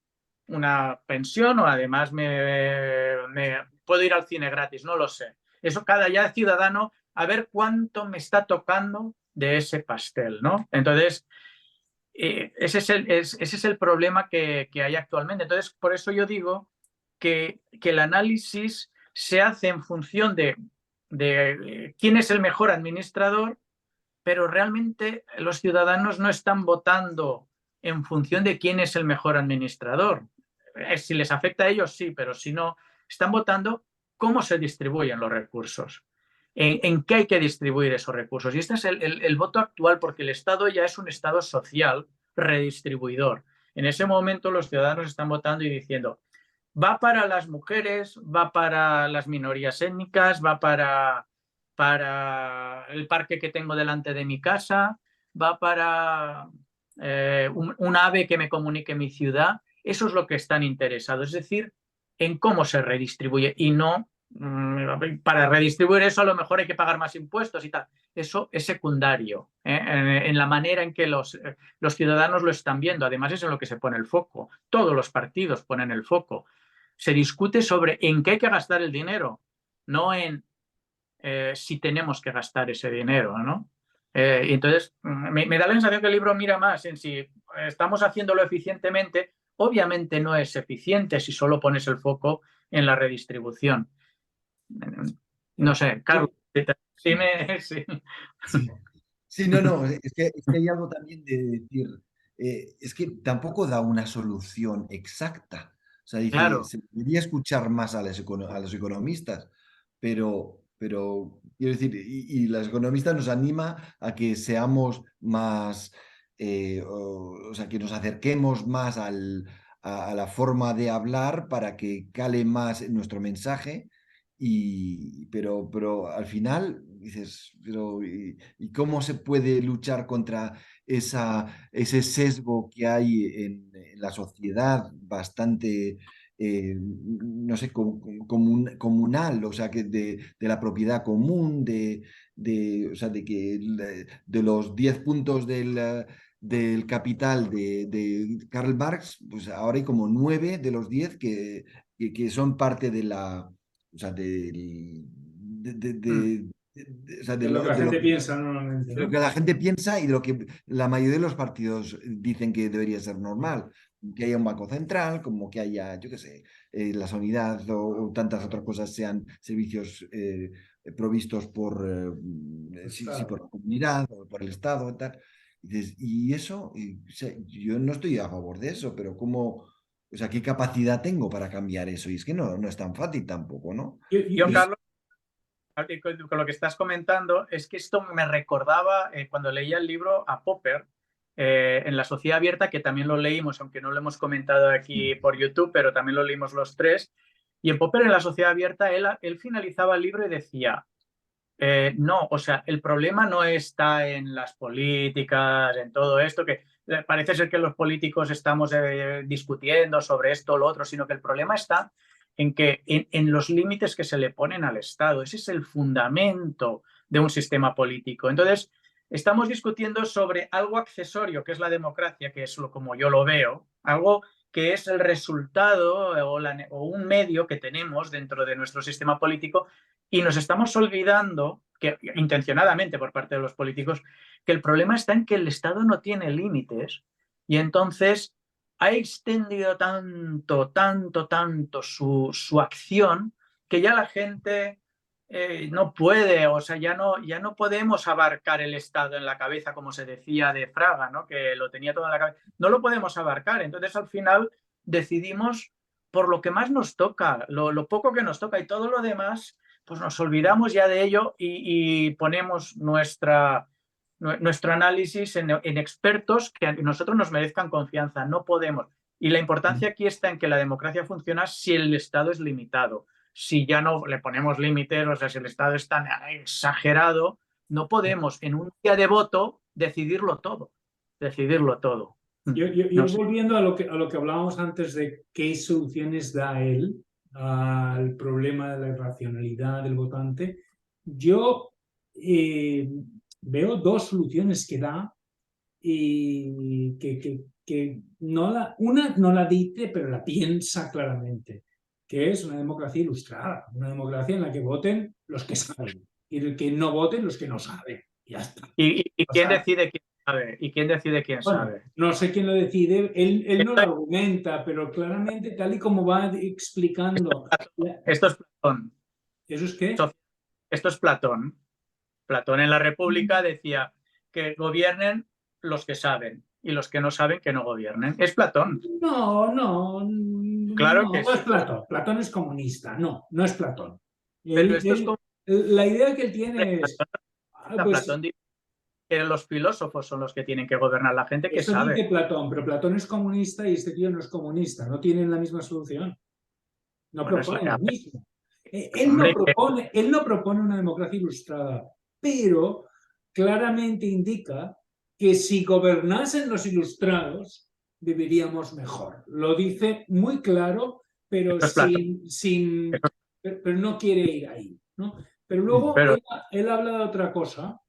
una pensión o además me puedo ir al cine gratis, no lo sé. Eso cada ya ciudadano, a ver cuánto me está tocando de ese pastel, ¿no? Entonces, ese es el problema que hay actualmente. Entonces, por eso yo digo que el análisis se hace en función de quién es el mejor administrador, pero realmente los ciudadanos no están votando en función de quién es el mejor administrador. Si les afecta a ellos, sí, pero si no, están votando cómo se distribuyen los recursos, en qué hay que distribuir esos recursos. Y este es el voto actual, porque el Estado ya es un Estado social redistribuidor. En ese momento los ciudadanos están votando y diciendo, va para las mujeres, va para las minorías étnicas, va para el parque que tengo delante de mi casa, va para un ave que me comunique mi ciudad. Eso es lo que están interesados, es decir, en cómo se redistribuye y no para redistribuir eso a lo mejor hay que pagar más impuestos y tal. Eso es secundario en la manera en que los ciudadanos lo están viendo. Además es en lo que se pone el foco. Todos los partidos ponen el foco. Se discute sobre en qué hay que gastar el dinero, no en si tenemos que gastar ese dinero, ¿no? Entonces, me da la sensación que el libro mira más en si estamos haciéndolo eficientemente. Obviamente no es eficiente si solo pones el foco en la redistribución. No sé, Carlos, sí. Sí, no, es que hay algo también de decir, es que tampoco da una solución exacta. O sea, dice, claro. se debería escuchar más a los economistas, pero quiero decir, y los economistas nos anima a que seamos más, o sea, que nos acerquemos más a la forma de hablar para que cale más nuestro mensaje. Pero al final dices, ¿y cómo se puede luchar contra ese sesgo que hay en la sociedad bastante, no sé, comunal, o sea, que de la propiedad común, o sea, de los 10 puntos del Capital de Karl Marx, pues ahora hay como 9 de los 10 que son parte de la, o sea, o sea, De lo que la de gente piensa normalmente, de lo ¿no? que la gente piensa y de lo que la mayoría de los partidos dicen que debería ser normal. Que haya un banco central, como que haya, yo qué sé, la sanidad o tantas otras cosas sean servicios provistos por, sí, por la comunidad o por el Estado y tal. Y eso, o sea, yo no estoy a favor de eso, pero ¿cómo, o sea, qué capacidad tengo para cambiar eso? Y es que no es tan fácil tampoco, ¿no? Yo, Carlos, con lo que estás comentando, es que esto me recordaba cuando leía el libro a Popper en La Sociedad Abierta, que también lo leímos, aunque no lo hemos comentado aquí por YouTube, pero también lo leímos los tres. Y en Popper, en La Sociedad Abierta, él finalizaba el libro y decía, no, o sea, el problema no está en las políticas, en todo esto, que parece ser que los políticos estamos discutiendo sobre esto o lo otro, sino que el problema está en que en los límites que se le ponen al Estado. Ese es el fundamento de un sistema político. Entonces, estamos discutiendo sobre algo accesorio, que es la democracia, que es como yo lo veo, algo que es el resultado o un medio que tenemos dentro de nuestro sistema político, y nos estamos olvidando, que intencionadamente por parte de los políticos, que el problema está en que el Estado no tiene límites y entonces ha extendido tanto su acción que ya la gente no puede, o sea, ya no podemos abarcar el Estado en la cabeza, como se decía de Fraga, ¿no? Que lo tenía todo en la cabeza. No lo podemos abarcar. Entonces, al final, decidimos por lo que más nos toca, lo poco que nos toca, y todo lo demás, pues nos olvidamos ya de ello y ponemos nuestro análisis en expertos que a nosotros nos merezcan confianza. No podemos. Y la importancia aquí está en que la democracia funciona si el Estado es limitado. Si ya no le ponemos límites, o sea, si el Estado es tan exagerado, no podemos en un día de voto decidirlo todo. Decidirlo todo. Yo No sé. volviendo a lo que hablábamos antes de qué soluciones da él al problema de la irracionalidad del votante, yo veo dos soluciones que da y que una no la dice, pero la piensa claramente, que es una democracia ilustrada, una democracia en la que voten los que saben y el que no voten los que no saben. Ya está. ¿Y quién decide quién sabe? ¿Y quién decide quién sabe? No sé quién lo decide, él no lo argumenta, pero claramente, tal y como va explicando. Esto es Platón. ¿Eso es qué? Esto es Platón. Platón en la República decía que gobiernen los que saben y los que no saben que no gobiernen. Es Platón. No, Claro no, que no es sí. Platón. Platón es comunista. No es Platón. Pero esto es como... La idea que él tiene es. Pues, Platón dice que los filósofos son los que tienen que gobernar, la gente que eso sabe. dice Platón, pero Platón es comunista y este tío no es comunista. No tienen la misma solución. No Bueno, proponen lo mismo. Hombre, Él no propone una democracia ilustrada, pero claramente indica que si gobernasen los ilustrados, viviríamos mejor. Lo dice muy claro, pero pero no quiere ir ahí, ¿no? Pero luego pero, él habla de otra cosa.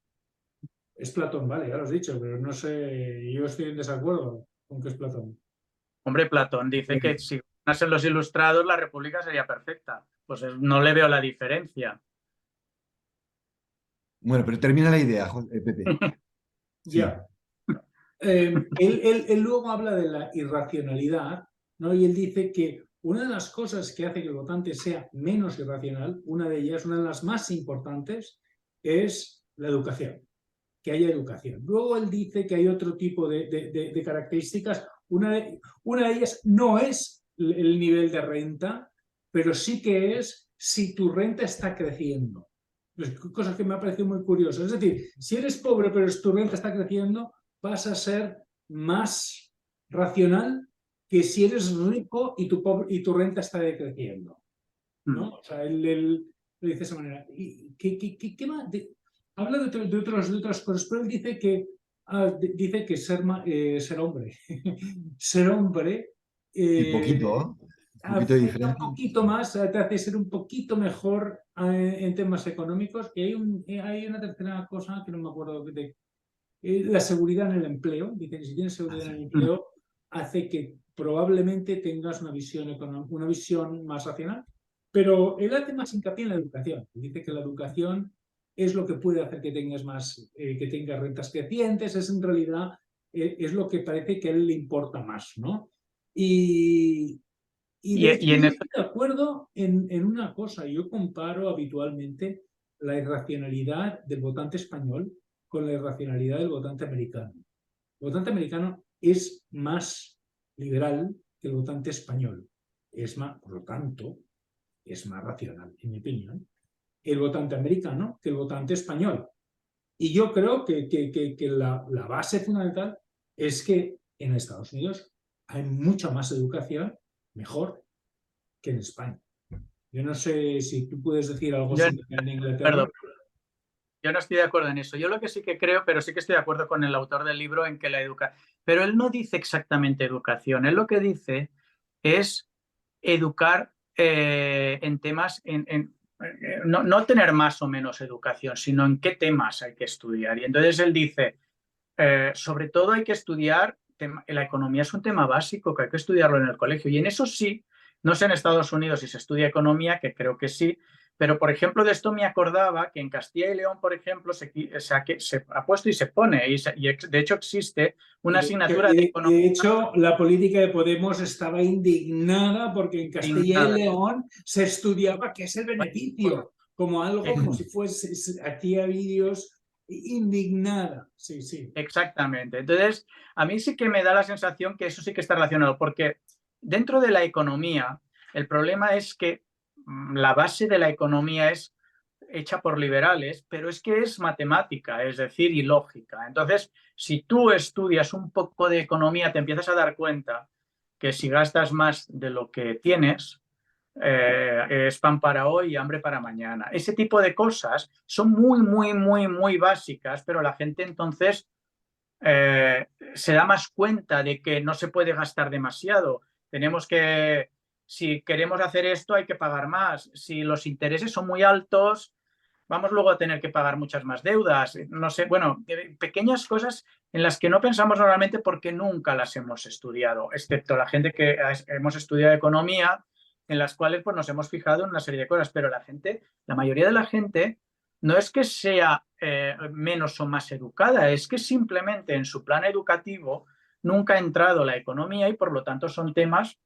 Es Platón, vale, ya lo has dicho, pero no sé, yo estoy en desacuerdo con que es Platón. hombre, Platón dice que si gobernasen los ilustrados, la República sería perfecta. Pues no le veo la diferencia. Bueno, pero termina la idea, Pepe. Sí. Ya. Él luego habla de la irracionalidad, ¿no? Y él dice que una de las cosas que hace que el votante sea menos irracional, una de ellas, una de las más importantes, es la educación, que haya educación. Luego él dice que hay otro tipo de características. Una de ellas no es el nivel de renta, pero sí que es si tu renta está creciendo. Cosa que me ha parecido muy curiosa. Es decir, si eres pobre pero tu renta está creciendo, vas a ser más racional que si eres rico y tu renta está decreciendo, ¿no? O sea, él lo dice de esa manera. ¿Y qué más? Habla de otras cosas, pero él dice que, dice que ser hombre, ser hombre Y poquito, ¿eh? Un poquito de afecta un diferencia. poquito más, te hace ser un poquito mejor en temas económicos. Y hay una tercera cosa que no me acuerdo de la seguridad en el empleo. Dice que si tienes seguridad en el empleo, hace que probablemente tengas una visión más racional. Pero él hace más hincapié en la educación. Dice que la educación es lo que puede hacer que tengas rentas crecientes. Es en realidad es lo que parece que a él le importa más, ¿no? Y, de hecho, Y en yo eso, estoy de acuerdo en una cosa. Yo comparo habitualmente la irracionalidad del votante español con la irracionalidad del votante americano. El votante americano es más liberal que el votante español. Es más, por lo tanto, es más racional, en mi opinión, el votante americano que el votante español. Y yo creo que la base fundamental es que en Estados Unidos hay mucha más educación mejor que en España. Yo no sé si tú puedes decir algo yo, similar en Inglaterra. perdón, yo no estoy de acuerdo en eso. Yo lo que sí que creo, pero sí que estoy de acuerdo con el autor del libro en que la educación, pero él no dice exactamente educación, él lo que dice es educar en temas, no tener más o menos educación, sino en qué temas hay que estudiar. Y entonces él dice, sobre todo hay que estudiar, la economía es un tema básico que hay que estudiarlo en el colegio. Y en eso sí, no sé en Estados Unidos si se estudia economía, que creo que sí, pero por ejemplo de esto me acordaba que en Castilla y León, por ejemplo, se ha puesto y se pone, y de hecho existe una asignatura de economía. De hecho, la política de Podemos estaba indignada porque en Castilla y León se estudiaba qué es el beneficio, como algo, como si fuese, hacía vídeos indignada. Sí, sí. Exactamente. Entonces, a mí sí que me da la sensación que eso sí que está relacionado, porque dentro de la economía, el problema es que la base de la economía es hecha por liberales, pero es que es matemática, es decir, y lógica. Entonces, si tú estudias un poco de economía, te empiezas a dar cuenta que si gastas más de lo que tienes, es pan para hoy y hambre para mañana. Ese tipo de cosas son muy, muy, muy, muy básicas, pero la gente entonces se da más cuenta de que no se puede gastar demasiado. Tenemos que, si queremos hacer esto, hay que pagar más. Si los intereses son muy altos, vamos luego a tener que pagar muchas más deudas. No sé, bueno, pequeñas cosas en las que no pensamos normalmente porque nunca las hemos estudiado, excepto la gente que hemos estudiado economía, en las cuales pues, nos hemos fijado en una serie de cosas, pero la mayoría de la gente no es que sea menos o más educada, es que simplemente en su plan educativo nunca ha entrado la economía y por lo tanto son temas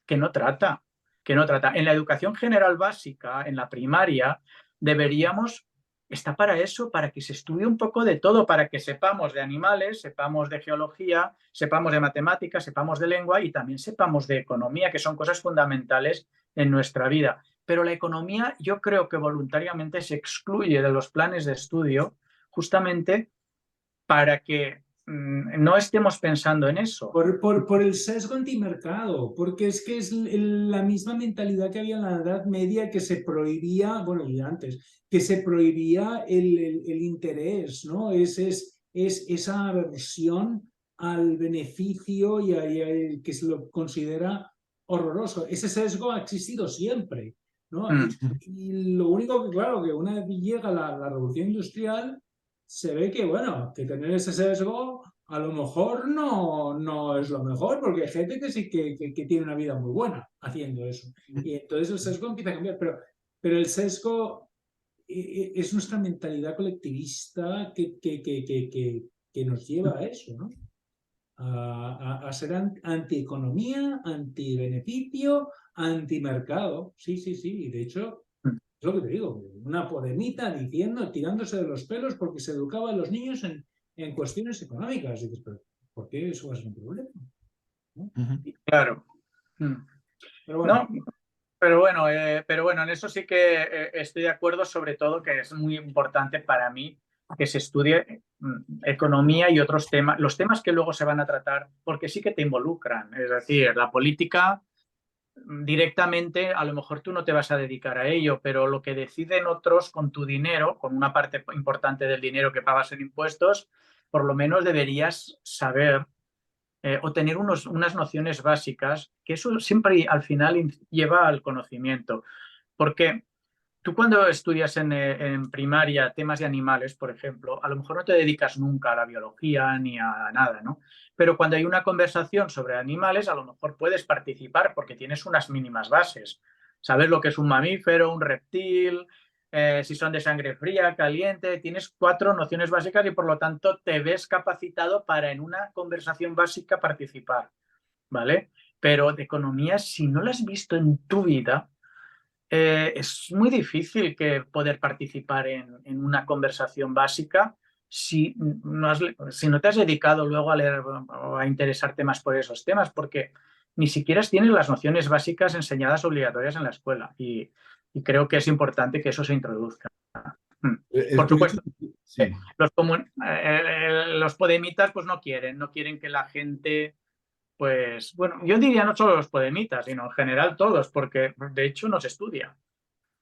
que no trata, que no trata. En la educación general básica, en la primaria, deberíamos, está para eso, para que se estudie un poco de todo, para que sepamos de animales, sepamos de geología, sepamos de matemáticas, sepamos de lengua y también sepamos de economía, que son cosas fundamentales en nuestra vida. Pero la economía yo creo que voluntariamente se excluye de los planes de estudio justamente para que no estemos pensando en eso. Por el sesgo antimercado, porque es que es la misma mentalidad que había en la Edad Media que se prohibía, bueno, y antes, que se prohibía el interés, ¿no? Es esa aversión al beneficio y que se lo considera horroroso. Ese sesgo ha existido siempre, ¿no? Y lo único que, claro, que una vez llega la revolución industrial, se ve que, bueno, que tener ese sesgo a lo mejor no es lo mejor, porque hay gente que sí que tiene una vida muy buena haciendo eso. Y entonces el sesgo empieza a cambiar, pero el sesgo es nuestra mentalidad colectivista que nos lleva a eso, ¿no? A ser antieconomía, antibeneficio, antimercado. Sí, sí, sí. Y de hecho, es lo que te digo, una podemita diciendo, tirándose de los pelos porque se educaba a los niños en cuestiones económicas. Y dices, pero ¿por qué eso va a ser un problema? ¿No? Claro. Pero bueno. No, pero bueno, en eso sí que estoy de acuerdo, sobre todo que es muy importante para mí que se estudie economía y otros temas, los temas que luego se van a tratar, porque sí que te involucran. Es decir, la política directamente, a lo mejor tú no te vas a dedicar a ello, pero lo que deciden otros con tu dinero, con una parte importante del dinero que pagas en impuestos, por lo menos deberías saber o tener unas nociones básicas, que eso siempre al final lleva al conocimiento. Porque tú cuando estudias en primaria temas de animales, por ejemplo, a lo mejor no te dedicas nunca a la biología ni a nada, ¿no? Pero cuando hay una conversación sobre animales, a lo mejor puedes participar porque tienes unas mínimas bases. Sabes lo que es un mamífero, un reptil, si son de sangre fría, caliente, tienes 4 nociones básicas y por lo tanto te ves capacitado para en una conversación básica participar, ¿vale? Pero de economía, si no la has visto en tu vida, es muy difícil que poder participar en una conversación básica si si no te has dedicado luego a leer o a interesarte más por esos temas, porque ni siquiera tienes las nociones básicas enseñadas obligatorias en la escuela y creo que es importante que eso se introduzca. Por supuesto, Sí. los podemitas pues no quieren que la gente, pues bueno, yo diría no solo los podemitas, sino en general todos, porque de hecho no se estudia.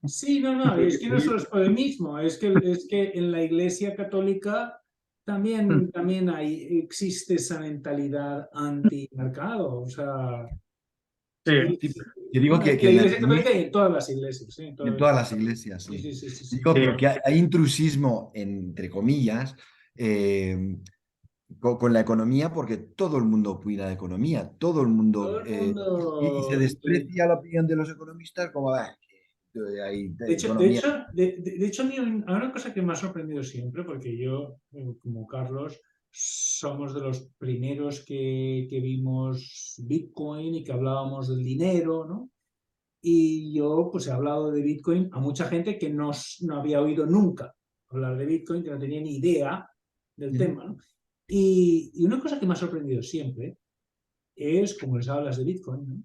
Sí, no, es que no solo es podemismo, es que en la Iglesia Católica también existe esa mentalidad anti-mercado, o sea... Sí. Sí, te digo Bueno, que en la en la Iglesia economía, Católica y en todas las iglesias, ¿sí? en todas las iglesias, Sí, sí. sí, sí, sí, sí. Digo, Sí. pero que hay intrusismo, entre comillas, con la economía, porque todo el mundo opina de economía, todo el mundo, Todo el y se mundo... desprecia la opinión de los economistas como, hay De economía. hecho, a mí hay una cosa que me ha sorprendido siempre, porque yo, como Carlos, somos de los primeros que vimos Bitcoin y que hablábamos del dinero, ¿no? Y yo pues he hablado de Bitcoin a mucha gente que no había oído nunca hablar de Bitcoin, que no tenía ni idea del tema, ¿no? Y una cosa que me ha sorprendido siempre es como les hablas de Bitcoin, ¿no?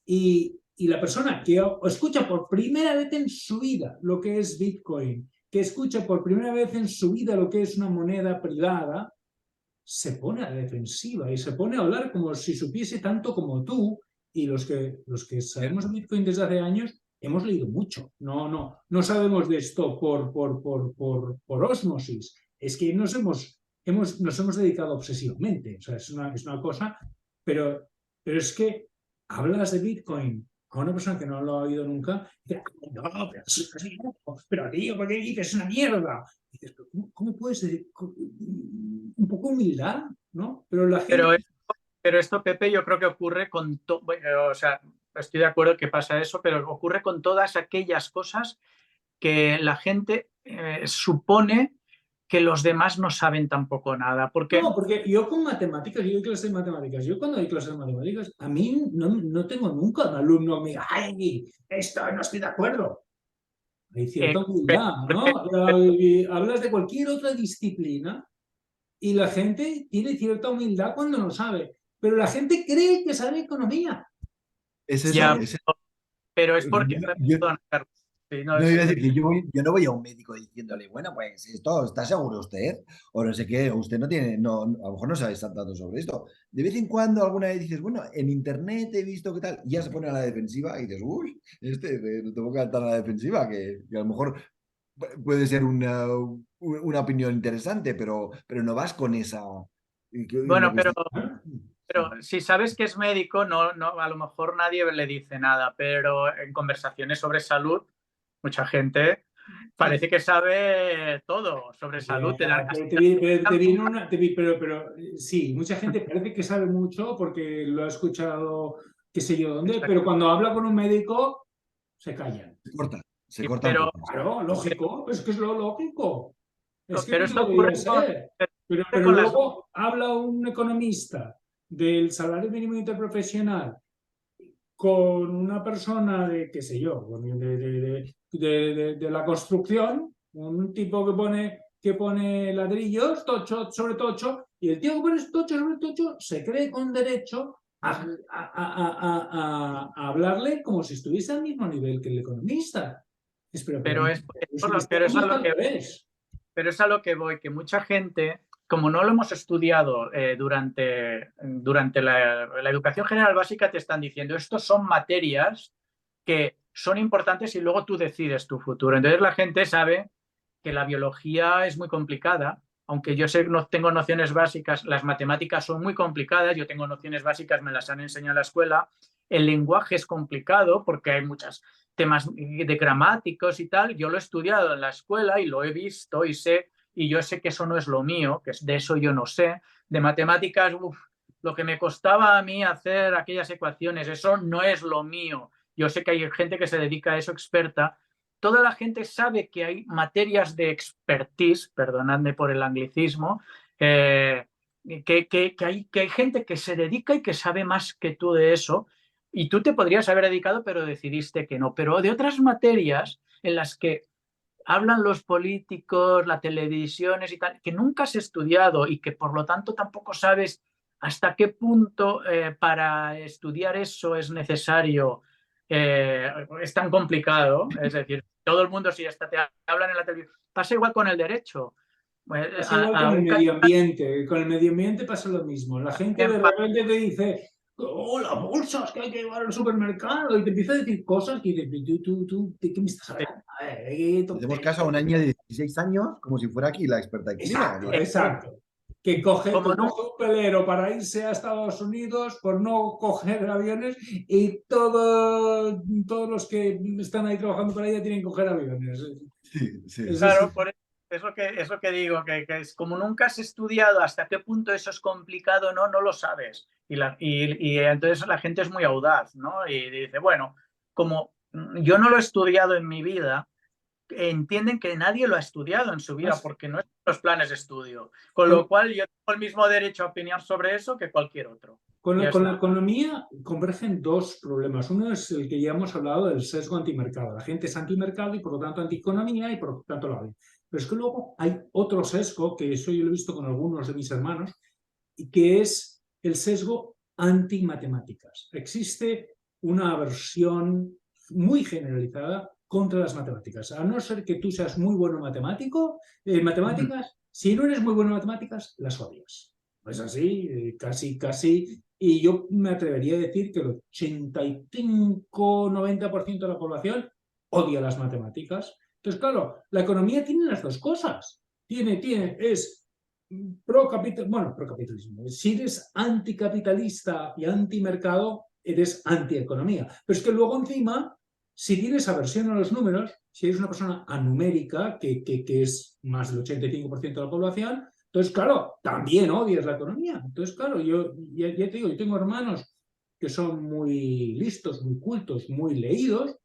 Y la persona que escucha por primera vez en su vida lo que es Bitcoin, que escucha por primera vez en su vida lo que es una moneda privada, se pone a la defensiva y se pone a hablar como si supiese tanto como tú. Y los que sabemos de Bitcoin desde hace años hemos leído mucho. No sabemos de esto por ósmosis. Es que nos hemos dedicado obsesivamente. O sea, es una cosa, pero es que hablas de Bitcoin a una persona que no lo ha oído nunca, y dice, no, pero tío, ¿por qué dices una mierda? Y dices, ¿cómo puedes decir? Un poco humildad, ¿no? Pero la gente... Pero esto, Pepe, yo creo que ocurre con todo, o sea, estoy de acuerdo que pasa eso, pero ocurre con todas aquellas cosas que la gente supone que los demás no saben tampoco nada. Porque No, porque yo con matemáticas, yo doy clases de matemáticas, yo cuando doy clases de matemáticas, a mí no tengo nunca un alumno que me diga, ¡ay, esto no estoy de acuerdo! Hay cierta humildad, ¿no? Hablas de cualquier otra disciplina y la gente tiene cierta humildad cuando no sabe, pero la gente cree que sabe economía. Es eso, ya, es eso. pero es porque... Yo, Perdona, Carlos. Sí, no, No, iba a decir que yo no voy a un médico diciéndole, bueno, pues esto, ¿está seguro usted? O no sé qué, o usted no tiene, a lo mejor no sabe tanto sobre esto. De vez en cuando alguna vez dices, bueno, en internet he visto que tal, y ya se pone a la defensiva y dices, uy, no tengo que estar a la defensiva, que a lo mejor puede ser una opinión interesante, pero no vas con esa... Bueno, lo que usted... pero si sabes que es médico, a lo mejor nadie le dice nada, pero en conversaciones sobre salud, mucha gente parece que sabe todo sobre salud. Pero sí, mucha gente parece que sabe mucho porque lo ha escuchado, qué sé yo dónde, pero cuando habla con un médico se callan. Se corta un Pero, poco. Claro, lógico, es que es lo lógico. Es que pero no esto ocurre debería ser. Pero con las... luego habla un economista del salario mínimo interprofesional con una persona de, qué sé yo, de la construcción, un tipo que pone ladrillos, tocho sobre tocho, y el tío que pone tocho sobre tocho se cree con derecho a hablarle como si estuviese al mismo nivel que el economista. Pero es a lo que... pero es a lo que voy, que mucha gente, como no lo hemos estudiado durante la educación general básica, te están diciendo, estos son materias que son importantes y luego tú decides tu futuro. Entonces la gente sabe que la biología es muy complicada, aunque yo sé que no tengo nociones básicas, las matemáticas son muy complicadas, yo tengo nociones básicas, me las han enseñado en la escuela, el lenguaje es complicado porque hay muchos temas de gramáticos y tal, yo lo he estudiado en la escuela y lo he visto y sé, y yo sé que eso no es lo mío, que de eso yo no sé, de matemáticas, lo que me costaba a mí hacer aquellas ecuaciones, eso no es lo mío. Yo sé que hay gente que se dedica a eso experta. Toda la gente sabe que hay materias de expertise, perdonadme por el anglicismo, que hay gente que se dedica y que sabe más que tú de eso. Y tú te podrías haber dedicado, pero decidiste que no. Pero de otras materias en las que hablan los políticos, las televisiones y tal, que nunca has estudiado y que por lo tanto tampoco sabes hasta qué punto para estudiar eso es necesario, es tan complicado, es decir, todo el mundo si hasta te hablan en la televisión, pasa igual con el derecho. Pasa igual con el medio ambiente pasa lo mismo. La gente de repente te dice, oh, las bolsas que hay que llevar al supermercado, y te empieza a decir cosas que dices, tú, ¿de qué me estás hablando? Hacemos caso a una niña de 16 años como si fuera aquí la experta de clima. Exacto, exacto. Que coge un pelero para irse a Estados Unidos por no coger aviones y todos los que están ahí trabajando para ella tienen que coger aviones. Sí, sí. Claro, por eso que digo, que es como nunca has estudiado hasta qué punto eso es complicado, no lo sabes. Y entonces la gente es muy audaz, ¿no? Y dice, bueno, como yo no lo he estudiado en mi vida, entienden que nadie lo ha estudiado en su vida porque no están los planes de estudio. Con lo cual yo tengo el mismo derecho a opinar sobre eso que cualquier otro. Con la economía convergen dos problemas. Uno es el que ya hemos hablado del sesgo antimercado. La gente es antimercado y por lo tanto antieconomía y por lo tanto la odia. Pero es que luego hay otro sesgo, que eso yo lo he visto con algunos de mis hermanos, y que es el sesgo antimatemáticas. Existe una aversión muy generalizada contra las matemáticas. A no ser que tú seas muy bueno matemático, matemáticas, si no eres muy bueno en matemáticas, las odias. Es así, casi. Y yo me atrevería a decir que el 85-90% de la población odia las matemáticas. Entonces, claro, la economía tiene las dos cosas. Es pro-capitalismo. Si eres anticapitalista y antimercado, eres antieconomía. Pero es que luego encima, si tienes aversión a los números, si eres una persona anumérica, que es más del 85% de la población, entonces, claro, también odias la economía. Entonces, claro, yo ya te digo, yo tengo hermanos que son muy listos, muy cultos, muy leídos,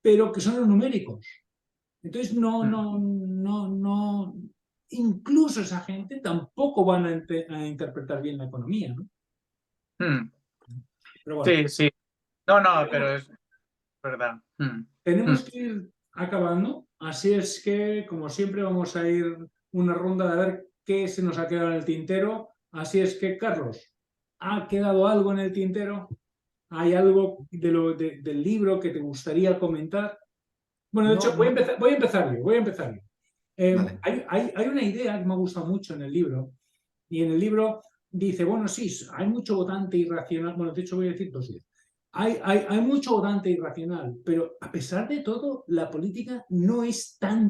pero que son los numéricos. Entonces, incluso esa gente tampoco van a interpretar bien la economía, ¿no? Pero bueno. Sí. No, pero es verdad. Tenemos que ir acabando, así es que, como siempre, vamos a ir una ronda de ver qué se nos ha quedado en el tintero. Así es que, Carlos, ¿ha quedado algo en el tintero? ¿Hay algo del libro que te gustaría comentar? Bueno, de hecho, voy a empezar yo. Vale. Hay una idea que me ha gustado mucho en el libro, y en el libro dice, bueno, sí, hay mucho votante irracional. Bueno, de hecho voy a decir dos ideas. Hay mucho votante irracional, pero a pesar de todo, la política no es tan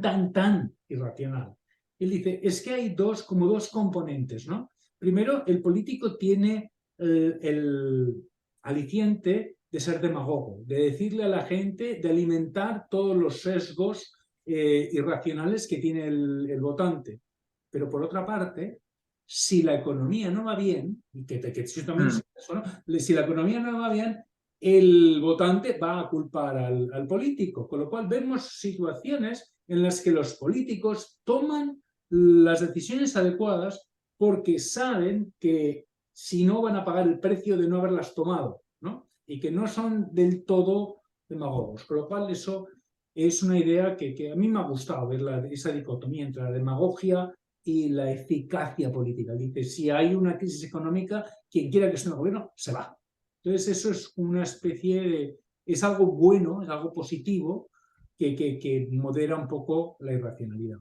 irracional. Él dice, es que hay dos componentes, ¿no? Primero, el político tiene el aliciente de ser demagogo, de decirle a la gente, de alimentar todos los sesgos irracionales que tiene el votante. Pero por otra parte, si la economía no va bien, y que también es eso, ¿no? Si la economía no va bien, el votante va a culpar al político, con lo cual vemos situaciones en las que los políticos toman las decisiones adecuadas porque saben que si no van a pagar el precio de no haberlas tomado, ¿no? Y que no son del todo demagogos, con lo cual eso es una idea que a mí me ha gustado ver esa dicotomía entre la demagogia y la eficacia política. Dice, si hay una crisis económica, quien quiera que esté en el gobierno, se va. Entonces eso es una especie de... es algo bueno, es algo positivo que modera un poco la irracionalidad.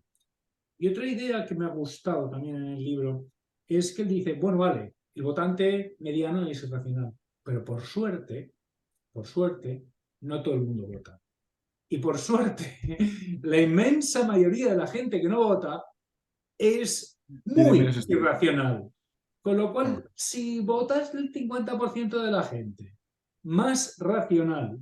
Y otra idea que me ha gustado también en el libro es que él dice, bueno, vale, el votante mediano es irracional, pero por suerte, no todo el mundo vota. Y por suerte, la inmensa mayoría de la gente que no vota es Tiene muy menos estrés. irracional. Con lo cual, si votas el 50% de la gente más racional,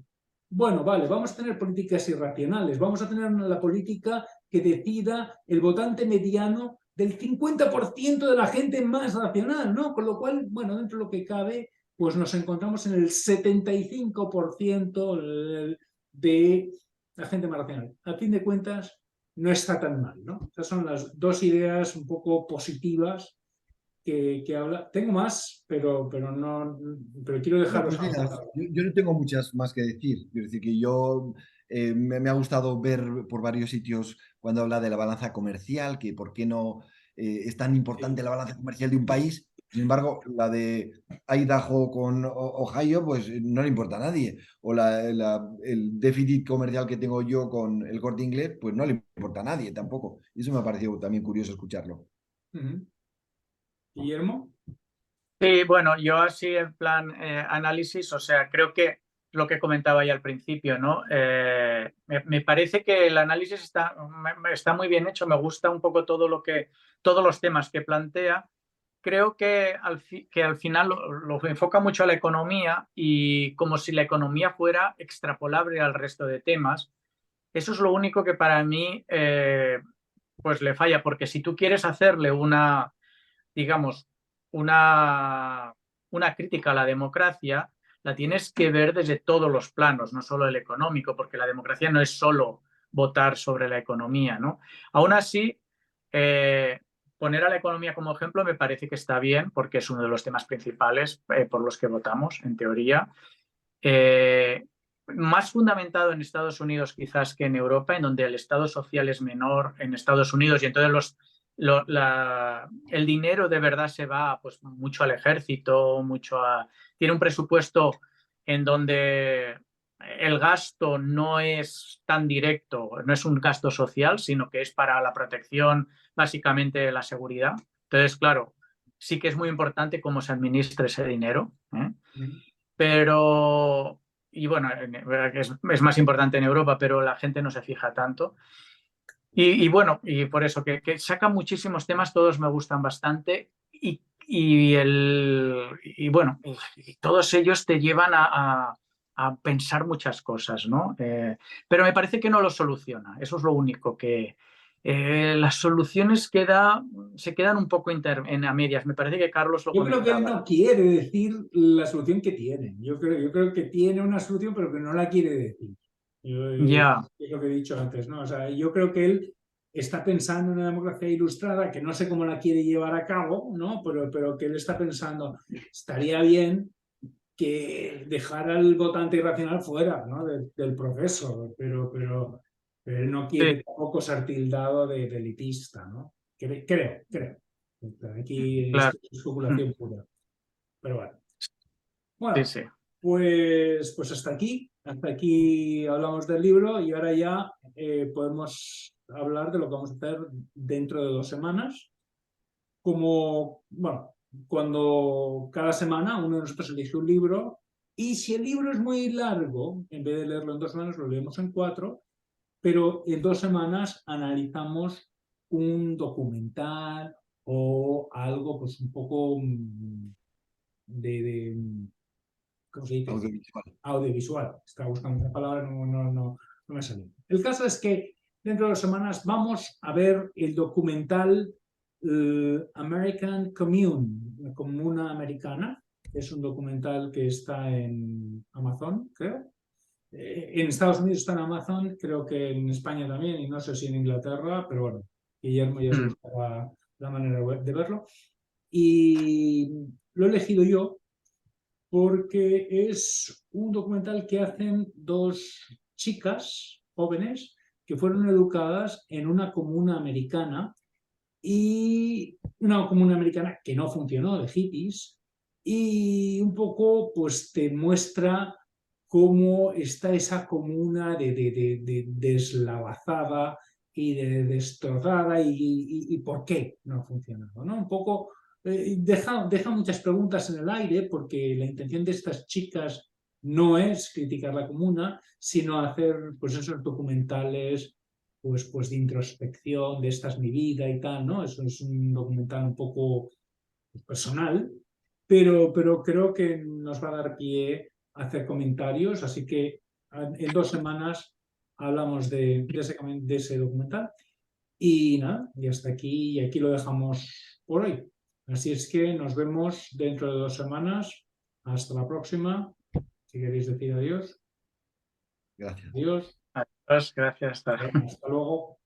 bueno, vale, vamos a tener políticas irracionales, vamos a tener la política que decida el votante mediano del 50% de la gente más racional, ¿no? Con lo cual, bueno, dentro de lo que cabe, pues nos encontramos en el 75% de la gente más racional. A fin de cuentas, no está tan mal, ¿no? Estas son las dos ideas un poco positivas que habla. Tengo más, pero quiero No, dejaros. pues mira, yo no tengo muchas más que decir. Quiero decir que yo me ha gustado ver por varios sitios cuando habla de la balanza comercial, que por qué no es tan importante la balanza comercial de un país. Sin embargo, la de Idaho con Ohio, pues no le importa a nadie. O el déficit comercial que tengo yo con el Corte Inglés, pues no le importa a nadie tampoco. Y eso me ha parecido también curioso escucharlo. Guillermo. Sí, bueno, yo así en plan análisis, o sea, creo que lo que comentaba ya al principio, ¿no? Me parece que el análisis está muy bien hecho, me gusta un poco todos los temas que plantea. Creo que al final lo enfoca mucho a la economía y como si la economía fuera extrapolable al resto de temas. Eso es lo único que para mí pues le falla, porque si tú quieres hacerle digamos, una crítica a la democracia, la tienes que ver desde todos los planos, no solo el económico, porque la democracia no es solo votar sobre la economía, ¿no? Aún así, poner a la economía como ejemplo me parece que está bien, porque es uno de los temas principales por los que votamos, en teoría. Más fundamentado en Estados Unidos quizás que en Europa, en donde el Estado social es menor en Estados Unidos y entonces el dinero de verdad se va pues, mucho al ejército, tiene un presupuesto en donde el gasto no es tan directo, no es un gasto social, sino que es para la protección, básicamente la seguridad. Entonces, claro, sí que es muy importante cómo se administra ese dinero, ¿eh? Pero, y bueno, es más importante en Europa, pero la gente no se fija tanto. Y bueno, y por eso que saca muchísimos temas, todos me gustan bastante y bueno, y todos ellos te llevan a pensar muchas cosas, ¿no? Pero me parece que no lo soluciona, eso es lo único que... las soluciones se quedan un poco a medias. Me parece que Carlos lo Yo creo que él comentaba. no quiere decir la solución que tiene. Yo creo que tiene una solución, pero que no la quiere decir. Ya. Es lo que he dicho antes, ¿no? O sea, yo creo que él está pensando en una democracia ilustrada, que no sé cómo la quiere llevar a cabo, ¿no? Pero que él está pensando, estaría bien que dejar al votante irracional fuera, ¿no? del proceso, pero él no quiere Sí, tampoco ser tildado de elitista, ¿no? Creo. Aquí es claro. especulación pura. Pero bueno. Sí, Bueno, sí. pues hasta aquí hablamos del libro y ahora ya podemos hablar de lo que vamos a hacer dentro de 2 semanas. Como, bueno, cuando cada semana uno de nosotros elige un libro y si el libro es muy largo, en vez de leerlo en 2 semanas, lo leemos en 4, pero en 2 semanas analizamos un documental o algo pues un poco de ¿cómo se dice? Audiovisual. Audiovisual. Estaba buscando una palabra, no me salió. El caso es que dentro de 2 semanas vamos a ver el documental American Commune, la Comuna Americana. Es un documental que está en Amazon, creo. En Estados Unidos está en Amazon, creo que en España también, y no sé si en Inglaterra, pero bueno, Guillermo ya se buscaba la manera de verlo. Y lo he elegido yo porque es un documental que hacen 2 chicas jóvenes que fueron educadas en una comuna americana y una comuna americana que no funcionó, de hippies, y un poco pues te muestra cómo está esa comuna deslavazada, y de destrozada y por qué no ha funcionado, ¿no? Un poco deja muchas preguntas en el aire porque la intención de estas chicas no es criticar la comuna, sino hacer pues esos documentales pues de introspección, de esta es mi vida y tal, ¿no? Eso es un documental un poco personal, pero creo que nos va a dar pie a hacer comentarios, así que en 2 semanas hablamos de ese documental. Y nada, y hasta aquí, y aquí lo dejamos por hoy. Así es que nos vemos dentro de 2 semanas. Hasta la próxima. Si queréis decir adiós. Gracias. Adiós. Adiós, gracias. Hasta luego.